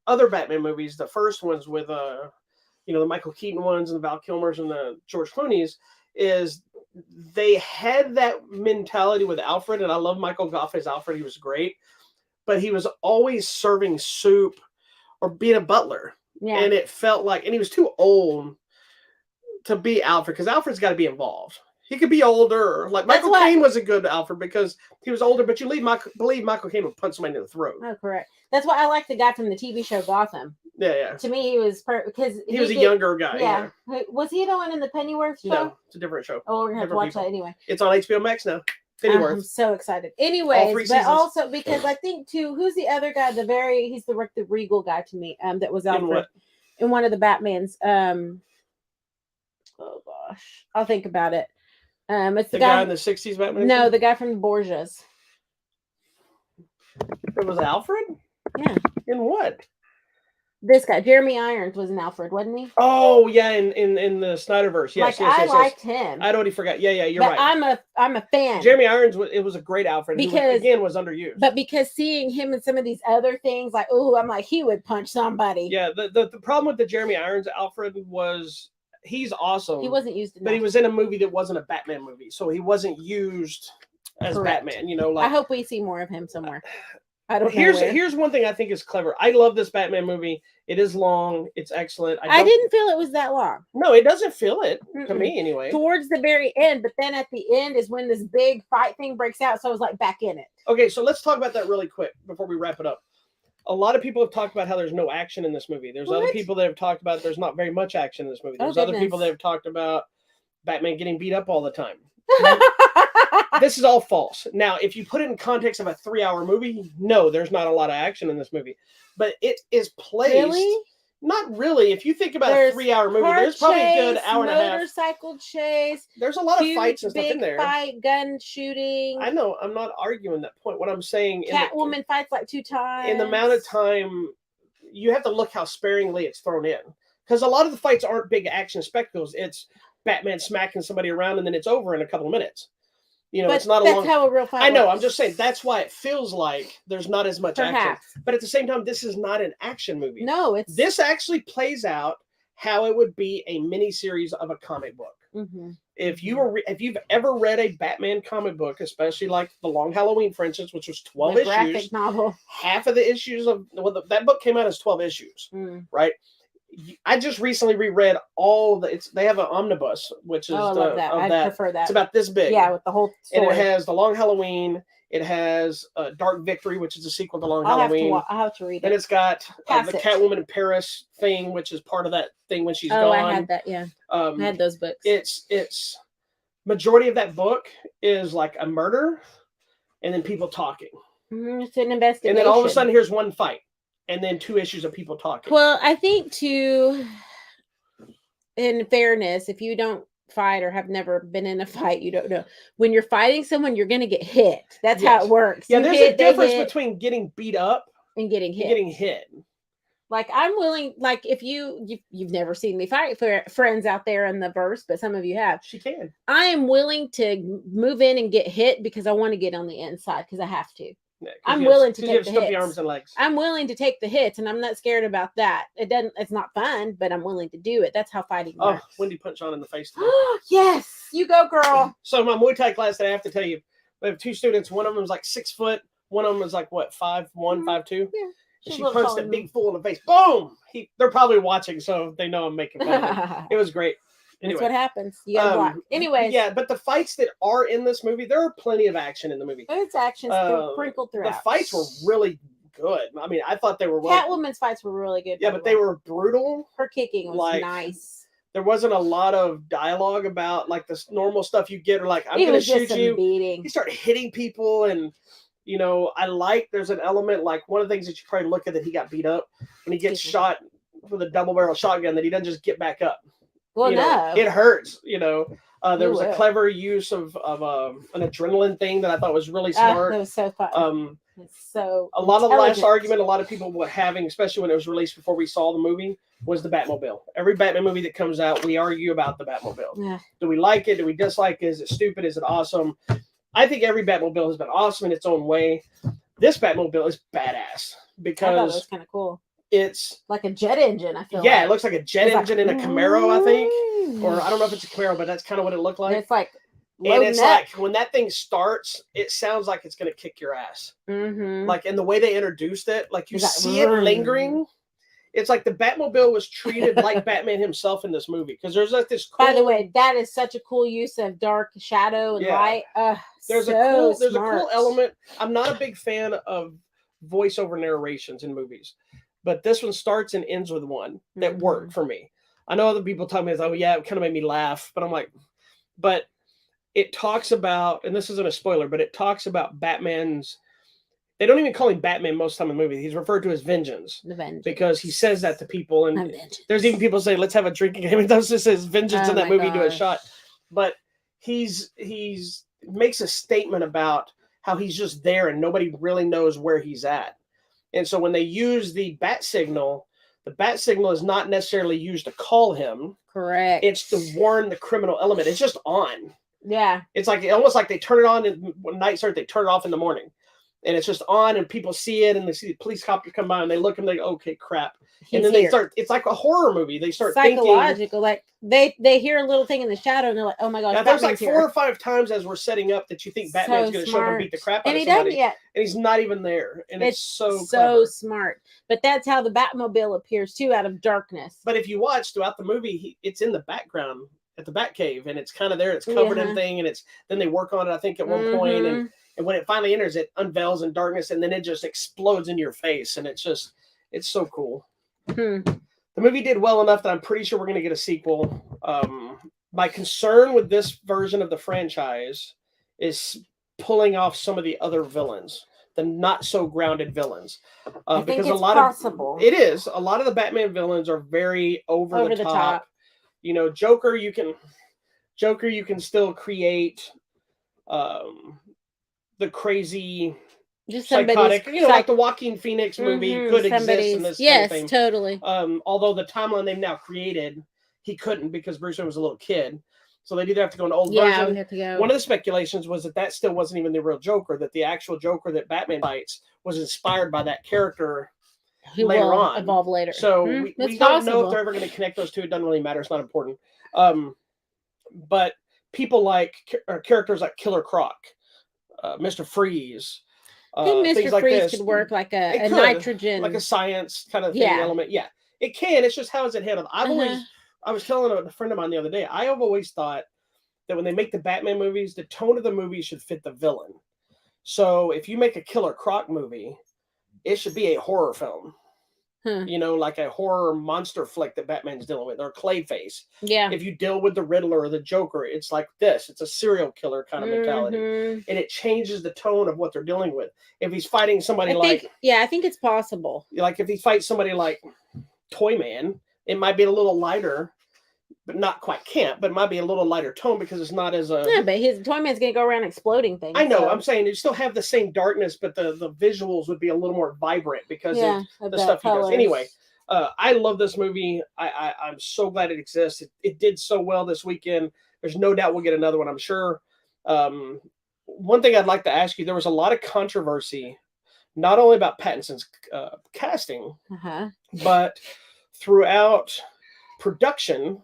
B: other Batman movies, the first ones with, the Michael Keaton ones and the Val Kilmers and the George Clooney's, is they had that mentality with Alfred, and I love Michael Goff as Alfred. He was great, but he was always serving soup or being a butler. Yeah. And it felt like, and he was too old to be Alfred, because Alfred's got to be involved. He could be older. Like Michael Caine was a good Alfred because he was older, but you believe Michael Caine would punch somebody in the throat.
A: Oh, correct. That's why I like the guy from the TV show Gotham.
B: Yeah, yeah.
A: To me, he was because
B: he was a younger guy.
A: Yeah. Was he the one in the Pennyworth show?
B: No, it's a different show.
A: Oh, we're gonna have to watch that anyway.
B: It's on HBO Max now. Pennyworth.
A: I'm so excited. Anyways, but also because I think too, who's the other guy? He's the Regal guy to me. That was Alfred in one of the Batmans. Oh gosh, I'll think about it. It's the
B: guy in the 60s Batman?
A: No, the guy from the Borgias.
B: It was Alfred?
A: Yeah.
B: In what?
A: This guy, Jeremy Irons, was an Alfred, wasn't he?
B: Oh yeah, in the Snyderverse. Yes,
A: I liked him.
B: I'd already forgot. Yeah, you're right.
A: I'm a fan.
B: Jeremy Irons was a great Alfred because who was underused.
A: But because seeing him in some of these other things, like I'm like, he would punch somebody.
B: Yeah, the problem with the Jeremy Irons Alfred was he's awesome.
A: He wasn't used enough.
B: But he was in a movie that wasn't a Batman movie, so he wasn't used as Batman.
A: I hope we see more of him somewhere. I don't know.
B: Here's one thing I think is clever. I love this Batman movie. It is long. It's excellent.
A: I didn't feel it was that long.
B: No, it doesn't feel it to me anyway.
A: Towards the very end, but then at the end is when this big fight thing breaks out. So I was like back in it.
B: Okay, so let's talk about that really quick before we wrap it up. A lot of people have talked about how there's no action in this movie. There's other people that have talked about there's not very much action in this movie. There's other people that have talked about Batman getting beat up all the time. This is all false. Now, if you put it in context of a 3-hour movie, no, there's not a lot of action in this movie. But it is placed.
A: Really?
B: Not really. If you think about a 3-hour movie, there's probably a good hour and a half.
A: Motorcycle chase.
B: There's a lot of fights and stuff in there.
A: Fight, gun shooting.
B: I know. I'm not arguing that point. What I'm saying,
A: Catwoman fights like 2 times.
B: In the amount of time, you have to look how sparingly it's thrown in. Because a lot of the fights aren't big action spectacles. It's Batman smacking somebody around and then it's over in a couple of minutes. It's not a long. That's
A: how a real fight
B: I know.
A: works.
B: I'm just saying that's why it feels like there's not as much action. But at the same time, this is not an action movie.
A: No,
B: this actually plays out how it would be a miniseries of a comic book.
A: Mm-hmm.
B: If you've ever read a Batman comic book, especially like The Long Halloween, for instance, which was 12 issues,
A: graphic novel,
B: half of the issues that book came out as 12 issues, right? I just recently reread all the. They have an omnibus, which is
A: I love that. I prefer that.
B: It's about this big.
A: Yeah, with the whole story.
B: And it has The Long Halloween. It has Dark Victory, which is a sequel to Long Halloween.
A: I'll have to read it.
B: And it's got the Catwoman in Paris thing, which is part of that thing when she's gone.
A: Oh, I had that. Yeah, I had those books.
B: It's majority of that book is like a murder, and then people talking.
A: It's an investigation.
B: And then all of a sudden, here's one fight, and then 2 issues of people talking.
A: Well, I think too, in fairness, if you don't fight or have never been in a fight, you don't know. When you're fighting someone, you're going to get hit. That's how it works.
B: Yeah, there's a difference between getting beat up
A: and getting hit. Like, I'm willing, like, if you've never seen me fight for friends out there in the verse, but some of you have.
B: She can.
A: I am willing to move in and get hit because I want to get on the inside because I have to. Yeah, I'm willing to take the hits.
B: Arms and legs.
A: I'm willing to take the hits, and I'm not scared about that. It's not fun, but I'm willing to do it. That's how fighting works.
B: Oh, Wendy punched on in the face today.
A: Yes, you go, girl.
B: So my Muay Thai class, that I have to tell you, we have 2 students. One of them is like 6 foot. One of them is like what, 5'1", 5'2". Yeah. She punched that big fool in the face. Boom! They're probably watching, so they know I'm making fun of it. It was great. Anyway,
A: that's what happens. You gotta block. Anyways.
B: Yeah, but the fights that are in this movie, there are plenty of action in the movie.
A: There's action sprinkled throughout.
B: The fights were really good. I mean, I thought they were
A: Catwoman's fights were really good.
B: Yeah, but they were brutal.
A: Her kicking was nice.
B: There wasn't a lot of dialogue about like this normal stuff you get, or like, I'm going to shoot you.
A: Beating.
B: He started hitting people, and there's an element, like one of the things that you probably look at, that he got beat up when he gets shot with a double barrel shotgun, that he doesn't just get back up.
A: Well, no.
B: It hurts, There was a clever use of an adrenaline thing that I thought was really smart.
A: That was so fun. So
B: a lot of the last argument a lot of people were having, especially when it was released before we saw the movie, was the Batmobile. Every Batman movie that comes out, we argue about the Batmobile. Yeah. Do we like it? Do we dislike it? Is it stupid? Is it awesome? I think every Batmobile has been awesome in its own way. This Batmobile is badass because
A: I thought it was kind of cool.
B: It's
A: like a jet engine, I feel
B: it looks like a jet engine in a Camaro, I think. Or I don't know if it's a Camaro, but that's kind of what it looked like.
A: It's like,
B: and it's like when that thing starts, it sounds like it's going to kick your ass. Mm-hmm. Like, in the way they introduced it, like you see it lingering. It's like the Batmobile was treated like Batman himself in this movie, because there's like this.
A: By the way, that is such a cool use of dark shadow and light. There's a cool
B: element. I'm not a big fan of voiceover narrations in movies, but this one starts and ends with one that worked for me. I know other people tell me, oh yeah, it kind of made me laugh, but I'm like, but it talks about, and this isn't a spoiler, but it talks about Batman's. They don't even call him Batman most of the time in the movie. He's referred to as Vengeance.
A: The Vengeance.
B: Because he says that to people. And there's even people say, let's have a drinking game. And those just says Vengeance in that movie, do a shot. But he's makes a statement about how he's just there and nobody really knows where he's at. And so when they use the bat signal is not necessarily used to call him.
A: Correct.
B: It's to warn the criminal element. It's just on.
A: Yeah.
B: It's like almost like they turn it on and when night starts, they turn it off in the morning. And it's just on, and people see it, and they see the police copter come by, and they look, and they go, okay, crap. And then they start, it's like a horror movie. They start
A: psychological, like they hear a little thing in the shadow, and they're like, oh my gosh.
B: Now, there's like 4 or 5 times as we're setting up that you think Batman's going to show up and beat the crap out of somebody. And he doesn't yet. And he's not even there. And it's so clever.
A: Smart. But that's how the Batmobile appears, too, out of darkness.
B: But if you watch throughout the movie, it's in the background at the Batcave, and it's kind of there. It's covered in thing, and then they work on it, I think, at one point, and when it finally enters, it unveils in darkness, and then it just explodes in your face. And it's so cool. The movie did well enough that I'm pretty sure we're going to get a sequel. My concern with this version of the franchise is pulling off some of the other villains, the not so grounded villains. Because a lot of the Batman villains are very over the top. Joker, you can still create, the crazy, just psychotic, like the Joaquin Phoenix movie could exist in this kind of thing.
A: Totally.
B: Although the timeline they've now created, he couldn't because Bruce Wayne was a little kid. So they'd either have to go an old version.
A: Have to go.
B: One of the speculations was that still wasn't even the real Joker, that the actual Joker that Batman fights was inspired by that character later on.
A: Evolve later.
B: So we don't know if they're ever going to connect those two. It doesn't really matter. It's not important. But people like characters like Killer Croc, Mr. Freeze.
A: I think Mr. Freeze could work like a nitrogen,
B: like a science kind of thing element. Yeah, It can. It's just how is it handled. I've always.
A: Uh-huh.
B: I was telling a friend of mine the other day. I have always thought that when they make the Batman movies, the tone of the movie should fit the villain. So if you make a Killer Croc movie, it should be a horror film.
A: Huh.
B: You know, like a horror monster flick that Batman's dealing with, or Clayface.
A: Yeah.
B: If you deal with the Riddler or the Joker, it's like this. It's a serial killer kind of mentality.
A: Mhm.
B: And it changes the tone of what they're dealing with. If he's fighting somebody
A: I think it's possible.
B: like if he fights somebody like Toyman, it might be a little lighter, but not quite camp, but it might be a little lighter tone because it's not as a.
A: Yeah, but his Toyman's gonna go around exploding things.
B: I know.
A: So.
B: I'm saying you still have the same darkness, but the visuals would be a little more vibrant because of the stuff he does. Anyway, I love this movie. I'm so glad it exists. It did so well this weekend. There's no doubt we'll get another one, I'm sure. One thing I'd like to ask you, there was a lot of controversy, not only about Pattinson's casting, but throughout production.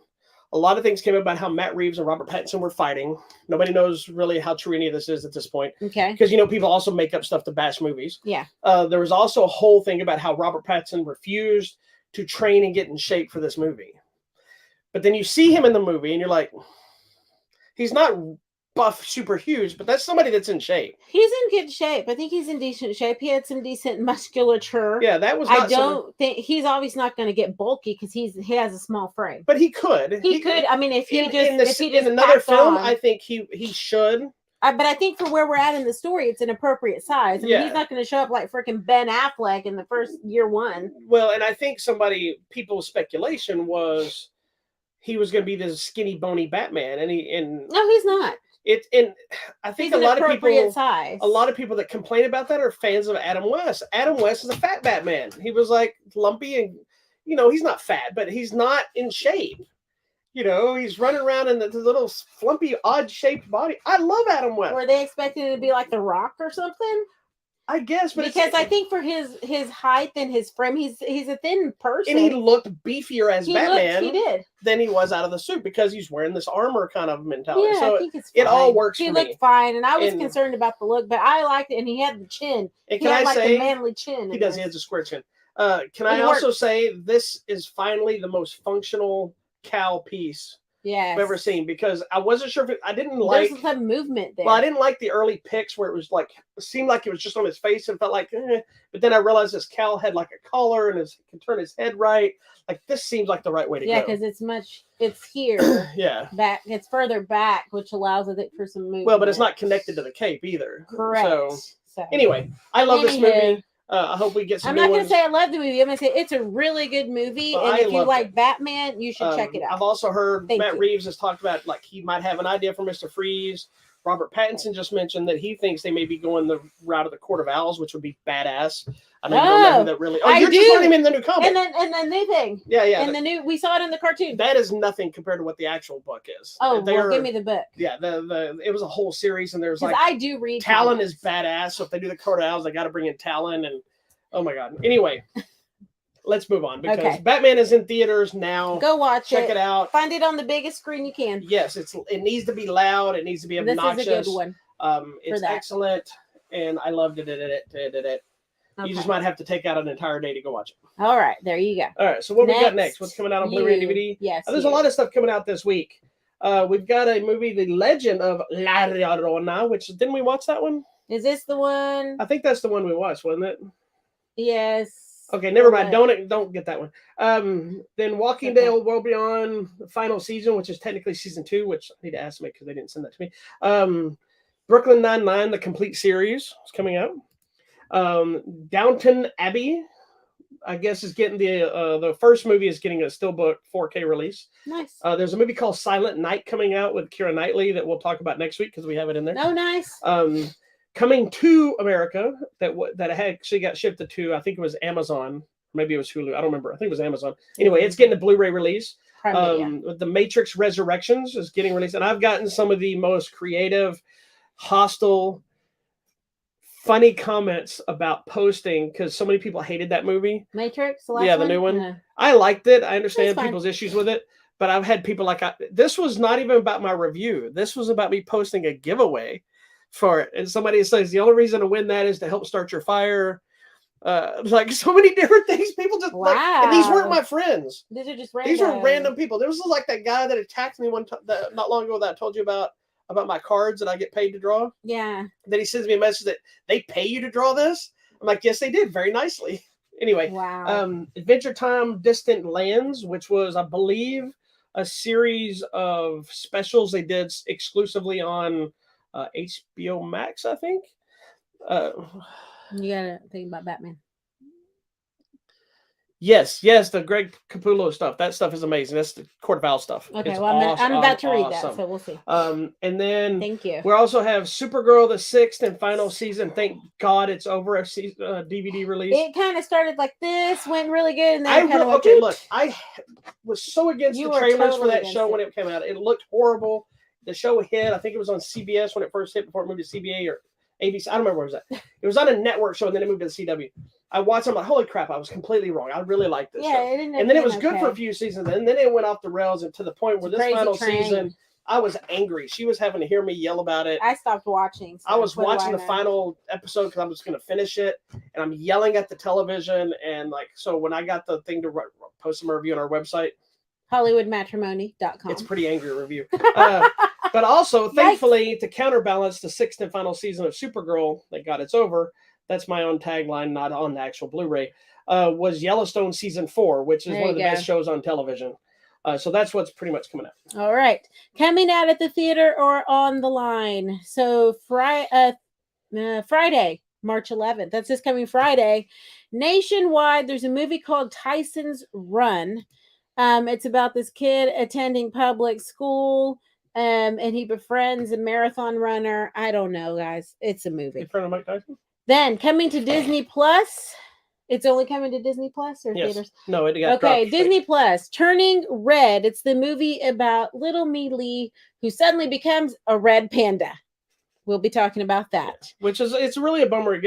B: A lot of things came up about how Matt Reeves and Robert Pattinson were fighting. Nobody knows really how true any of this is at this point.
A: Okay.
B: Because, people also make up stuff to bash movies.
A: Yeah.
B: There was also a whole thing about how Robert Pattinson refused to train and get in shape for this movie. But then you see him in the movie and you're like, he's not buff, super huge, but that's somebody that's in shape.
A: He's in good shape. I think he's in decent shape. He had some decent musculature.
B: Yeah, that was. I
A: don't think he's obviously not going to get bulky because he has a small frame.
B: But he could.
A: He could. I mean, if he just
B: in another film, I think he should.
A: But I think for where we're at in the story, it's an appropriate size. I mean, he's not going to show up like freaking Ben Affleck in the first year one.
B: Well, and I think people's speculation was he was going to be this skinny, bony Batman, and
A: no, he's not.
B: I think a lot of people that complain about that are fans of Adam West. Adam West is a fat Batman. He was like lumpy and, he's not fat, but he's not in shape. He's running around in the little flumpy, odd-shaped body. I love Adam West.
A: Were they expecting it to be like The Rock or something?
B: I guess, but
A: because I think for his height and his frame, he's a thin person,
B: and he looked beefier as Batman.
A: He did
B: than he was out of the suit because he's wearing this armor kind of mentality.
A: Yeah,
B: so
A: I think it's fine.
B: It all works.
A: He looked fine, and I was concerned about the look, but I liked it. And he had the chin.
B: And can I say
A: the manly chin?
B: He does. He has a square chin. Can I also say this is finally the most functional cowl piece I've ever seen, because I wasn't sure if I didn't like.
A: There's some movement there.
B: Well, I didn't like the early pics where it was like seemed like it was just on his face and felt like. But then I realized this cowl had like a collar and can turn his head right. Like this seems like the right way to go.
A: Yeah, because it's here.
B: Yeah.
A: Back. It's further back, which allows it for some movement.
B: Well, but it's not connected to the cape either.
A: Correct.
B: So anyway, I love this movie. I hope we get some.
A: I'm not going to say I love the movie. I'm going to say it's a really good movie, and if you like Batman, you should check it out.
B: I've also heard Matt Reeves has talked about like he might have an idea for Mr. Freeze. Robert Pattinson just mentioned that he thinks they may be going the route of the Court of Owls, which would be badass. I know you don't know who that really. Oh, you're just learning him in the new comic.
A: And the new thing.
B: Yeah.
A: And the new, we saw it in the cartoon.
B: That is nothing compared to what the actual book is.
A: Oh, well, give me the book.
B: Yeah, it was a whole series, and there's like
A: I do read.
B: Talon is badass, so if they do the Court of Owls, they got to bring in Talon, and oh my god. Anyway, let's move on because Batman is in theaters now.
A: Go watch
B: Check it out.
A: Find it on the biggest screen you can.
B: Yes, it needs to be loud. It needs to be obnoxious.
A: This is a good one.
B: It's excellent, and I loved it. Okay. You just might have to take out an entire day to go watch it.
A: All right, there you go.
B: All right, so what we got next? What's coming out on Blu-ray and DVD?
A: Yes.
B: There's a lot of stuff coming out this week. We've got a movie, The Legend of La Llorona, which didn't we watch that one?
A: Is this the one?
B: I think that's the one we watched, wasn't it?
A: Yes.
B: Okay, never mind. Don't get that one. Then Walking Dead World Beyond the final season, which is technically season 2, which I need to ask them because they didn't send that to me. Brooklyn Nine-Nine, the complete series, is coming out. Downton Abbey, I guess, is getting the first movie is getting a steelbook 4K release.
A: Nice.
B: There's a movie called Silent Night coming out with Keira Knightley that we'll talk about next week because we have it in there.
A: Oh, nice.
B: Coming to America that actually got shipped to, I think it was Amazon, maybe it was Hulu, I don't remember. I think it was Amazon. Anyway, it's getting a Blu-ray release. The Matrix Resurrections is getting released, and I've gotten some of the most creative, hostile, funny comments about posting because so many people hated that movie.
A: Matrix,
B: the new one.
A: Yeah.
B: I liked it. I understand people's issues with it, but I've had people this was not even about my review. This was about me posting a giveaway for it. And somebody says the only reason to win that is to help start your fire. Like so many different things. People just like, and these weren't
A: Wow.
B: my friends.
A: These are just random.
B: These were random people. There was like that guy that attacked me not long ago that I told you about my cards that I get paid to draw.
A: Yeah.
B: Then he sends me a message that they pay you to draw this. I'm like, yes, they did, very nicely. Anyway,
A: Wow.
B: Adventure Time Distant Lands, which was, I believe, a series of specials they did exclusively on HBO Max, I think.
A: You gotta think about Batman.
B: Yes, the Greg Capullo stuff. That stuff is amazing. That's the Court of Owls stuff.
A: Okay,
B: It's
A: well, I'm about to read that, so we'll see.
B: And then
A: Thank you.
B: we also have Supergirl, the 6th and final season. Thank God it's over. A DVD release.
A: It kind of started like this, went really good, and then
B: I
A: kind of
B: okay. Look, I was so against
A: You
B: the
A: were
B: trailers for
A: totally
B: that show
A: against
B: when it came out. It looked horrible. The show hit. I think it was on CBS when it first hit before it moved to CBA or ABC. I don't remember where it was at. It was on a network show and then it moved to the CW. I watched it. I'm like, holy crap! I was completely wrong. I really liked this show. And then it was good for a few seasons. And then it went off the rails and to the point where this final season, I was angry. She was having to hear me yell about it.
A: I stopped watching.
B: I was watching the final episode because I was going to finish it, and I'm yelling at the television. And like, so when I got the thing to post some review on our website,
A: HollywoodMatrimony.com,
B: it's a pretty angry review. But also, thankfully, to counterbalance the 6th and final season of Supergirl, thank God it's over. That's my own tagline, not on the actual Blu-ray. Was Yellowstone season 4, which is one of the best shows on television. So that's what's pretty much coming out.
A: All right. Coming out at the theater or on the line. So Friday, March 11th. That's this coming Friday. Nationwide, there's a movie called Tyson's Run. It's about this kid attending public school, and he befriends a marathon runner. I don't know, guys. It's a movie.
B: In front of Mike Tyson?
A: Then coming to Disney Plus. It's only coming to Disney Plus or theaters?
B: No, it got
A: dropped. Disney Plus. Turning Red. It's the movie about little Me Lee who suddenly becomes a red panda. We'll be talking about that.
B: Which is, it's really a bummer.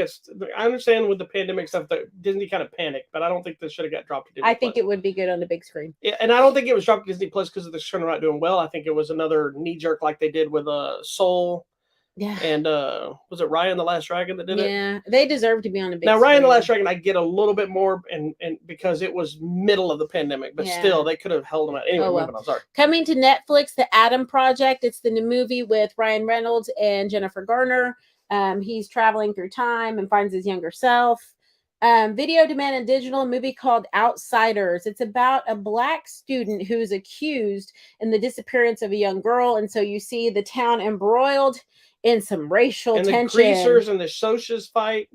B: I understand with the pandemic stuff that Disney kind of panicked, but I don't think this should have got dropped to Disney
A: Plus. I think it would be good on the big screen.
B: Yeah, and I don't think it was dropped to Disney Plus because the show not doing well. I think it was another knee jerk like they did with Soul.
A: Yeah.
B: And was it Ryan the Last Dragon that did it?
A: Yeah, they deserve to be on the big
B: now,
A: screen.
B: Ryan the Last Dragon, I get a little bit more and because it was middle of the pandemic, but still they could have held them out. Anyway, moving on. Sorry.
A: Coming to Netflix, The Adam Project. It's the new movie with Ryan Reynolds and Jennifer Garner. He's traveling through time and finds his younger self. Video Demand and Digital, a movie called Outsiders. It's about a Black student who's accused in the disappearance of a young girl. And so you see the town embroiled in some racial tension.
B: And the greasers and the socias fight.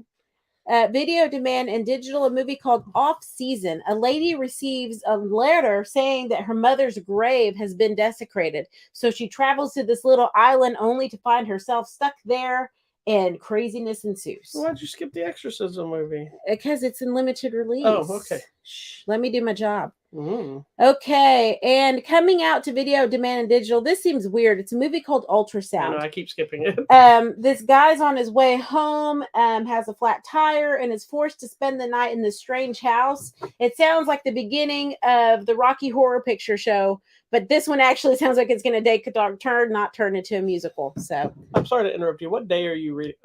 A: Video Demand and Digital, a movie called Off Season. A lady receives a letter saying that her mother's grave has been desecrated. So she travels to this little island only to find herself stuck there and craziness ensues.
B: Why'd you skip the Exorcism movie?
A: Because it's in limited release.
B: Oh, okay.
A: Shh, let me do my job.
B: Mm.
A: Okay, and coming out to Video Demand and Digital, this seems weird. It's a movie called Ultrasound.
B: I know, I keep skipping it.
A: This guy's on his way home, has a flat tire, and is forced to spend the night in this strange house. It sounds like the beginning of the Rocky Horror Picture Show, but this one actually sounds like it's going to take a dark turn, not turn into a musical. So
B: I'm sorry to interrupt you. What day are you reading?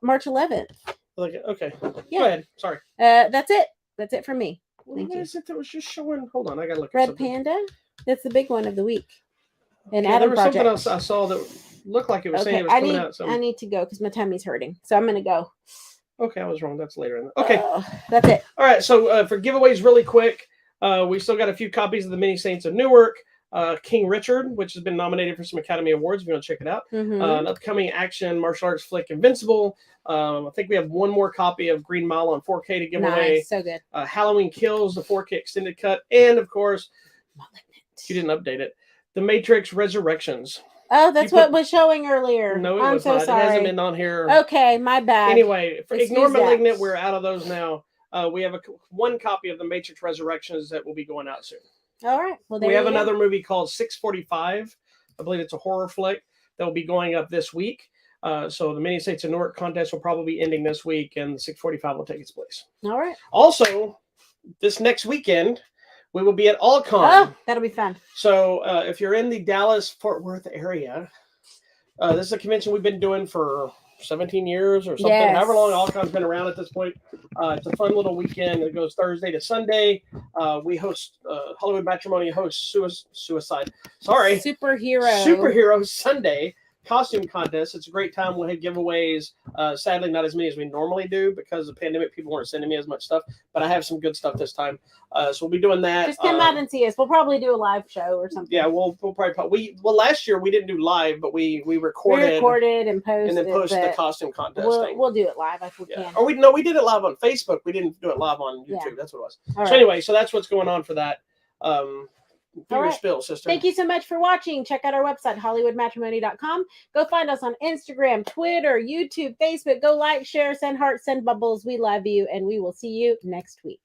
A: March 11th.
B: Okay.
A: Yeah.
B: Go ahead. Sorry.
A: That's it. That's it for me.
B: What is it that was just showing? Hold on, I gotta look.
A: Red Panda. That's the big one of the week. And
B: okay,
A: Adam
B: there was
A: Project.
B: something else I saw that looked like it was saying it was coming out.
A: I need to go because my tummy's hurting. So I'm gonna go.
B: Okay, I was wrong. That's later in the. Okay,
A: that's it.
B: All right. So for giveaways, really quick, we still got a few copies of the Many Saints of Newark. King Richard, which has been nominated for some Academy Awards. If you want to check it out. An upcoming action martial arts flick, Invincible. I think we have one more copy of Green Mile on 4K to give away.
A: So good.
B: Halloween Kills, the 4K extended cut, and of course, you didn't update it. The Matrix Resurrections.
A: Oh, that's what was showing earlier.
B: No, it
A: I'm
B: was
A: so
B: not.
A: sorry.
B: It hasn't been on here.
A: Okay, my bad.
B: Anyway, ignore
A: that.
B: Malignant. We're out of those now. We have one copy of the Matrix Resurrections that will be going out soon.
A: All right. Well,
B: we have another movie called 645. I believe it's a horror flick that will be going up this week. So the Many Saints of Newark contest will probably be ending this week, and 645 will take its place.
A: All right.
B: Also, this next weekend, we will be at AllCon.
A: Oh, that'll be fun.
B: So if you're in the Dallas-Fort Worth area, this is a convention we've been doing for 17 years or something,
A: Yes.
B: however long Alcon's been around at this point. It's a fun little weekend. It goes Thursday to Sunday. We host Hollywood Matrimony hosts Superhero Sunday costume contest. It's a great time. We'll have giveaways. Sadly, not as many as we normally do because of the pandemic. People weren't sending me as much stuff, but I have some good stuff this time. So we'll be doing that.
A: Just come out and see us. We'll probably do a live show or something.
B: Yeah, we'll probably last year we didn't do live, but we recorded
A: and posted,
B: then posted the costume contest thing.
A: We'll do it live if we can.
B: Or we did it live on Facebook. We didn't do it live on YouTube. Yeah. That's what it was.
A: All
B: so anyway, so that's what's going on for that. Do your spill, sister.
A: Thank you so much for watching. Check out our website, hollywoodmatrimony.com. Go find us on Instagram, Twitter, YouTube, Facebook. Go like, share, send hearts, send bubbles. We love you, and we will see you next week.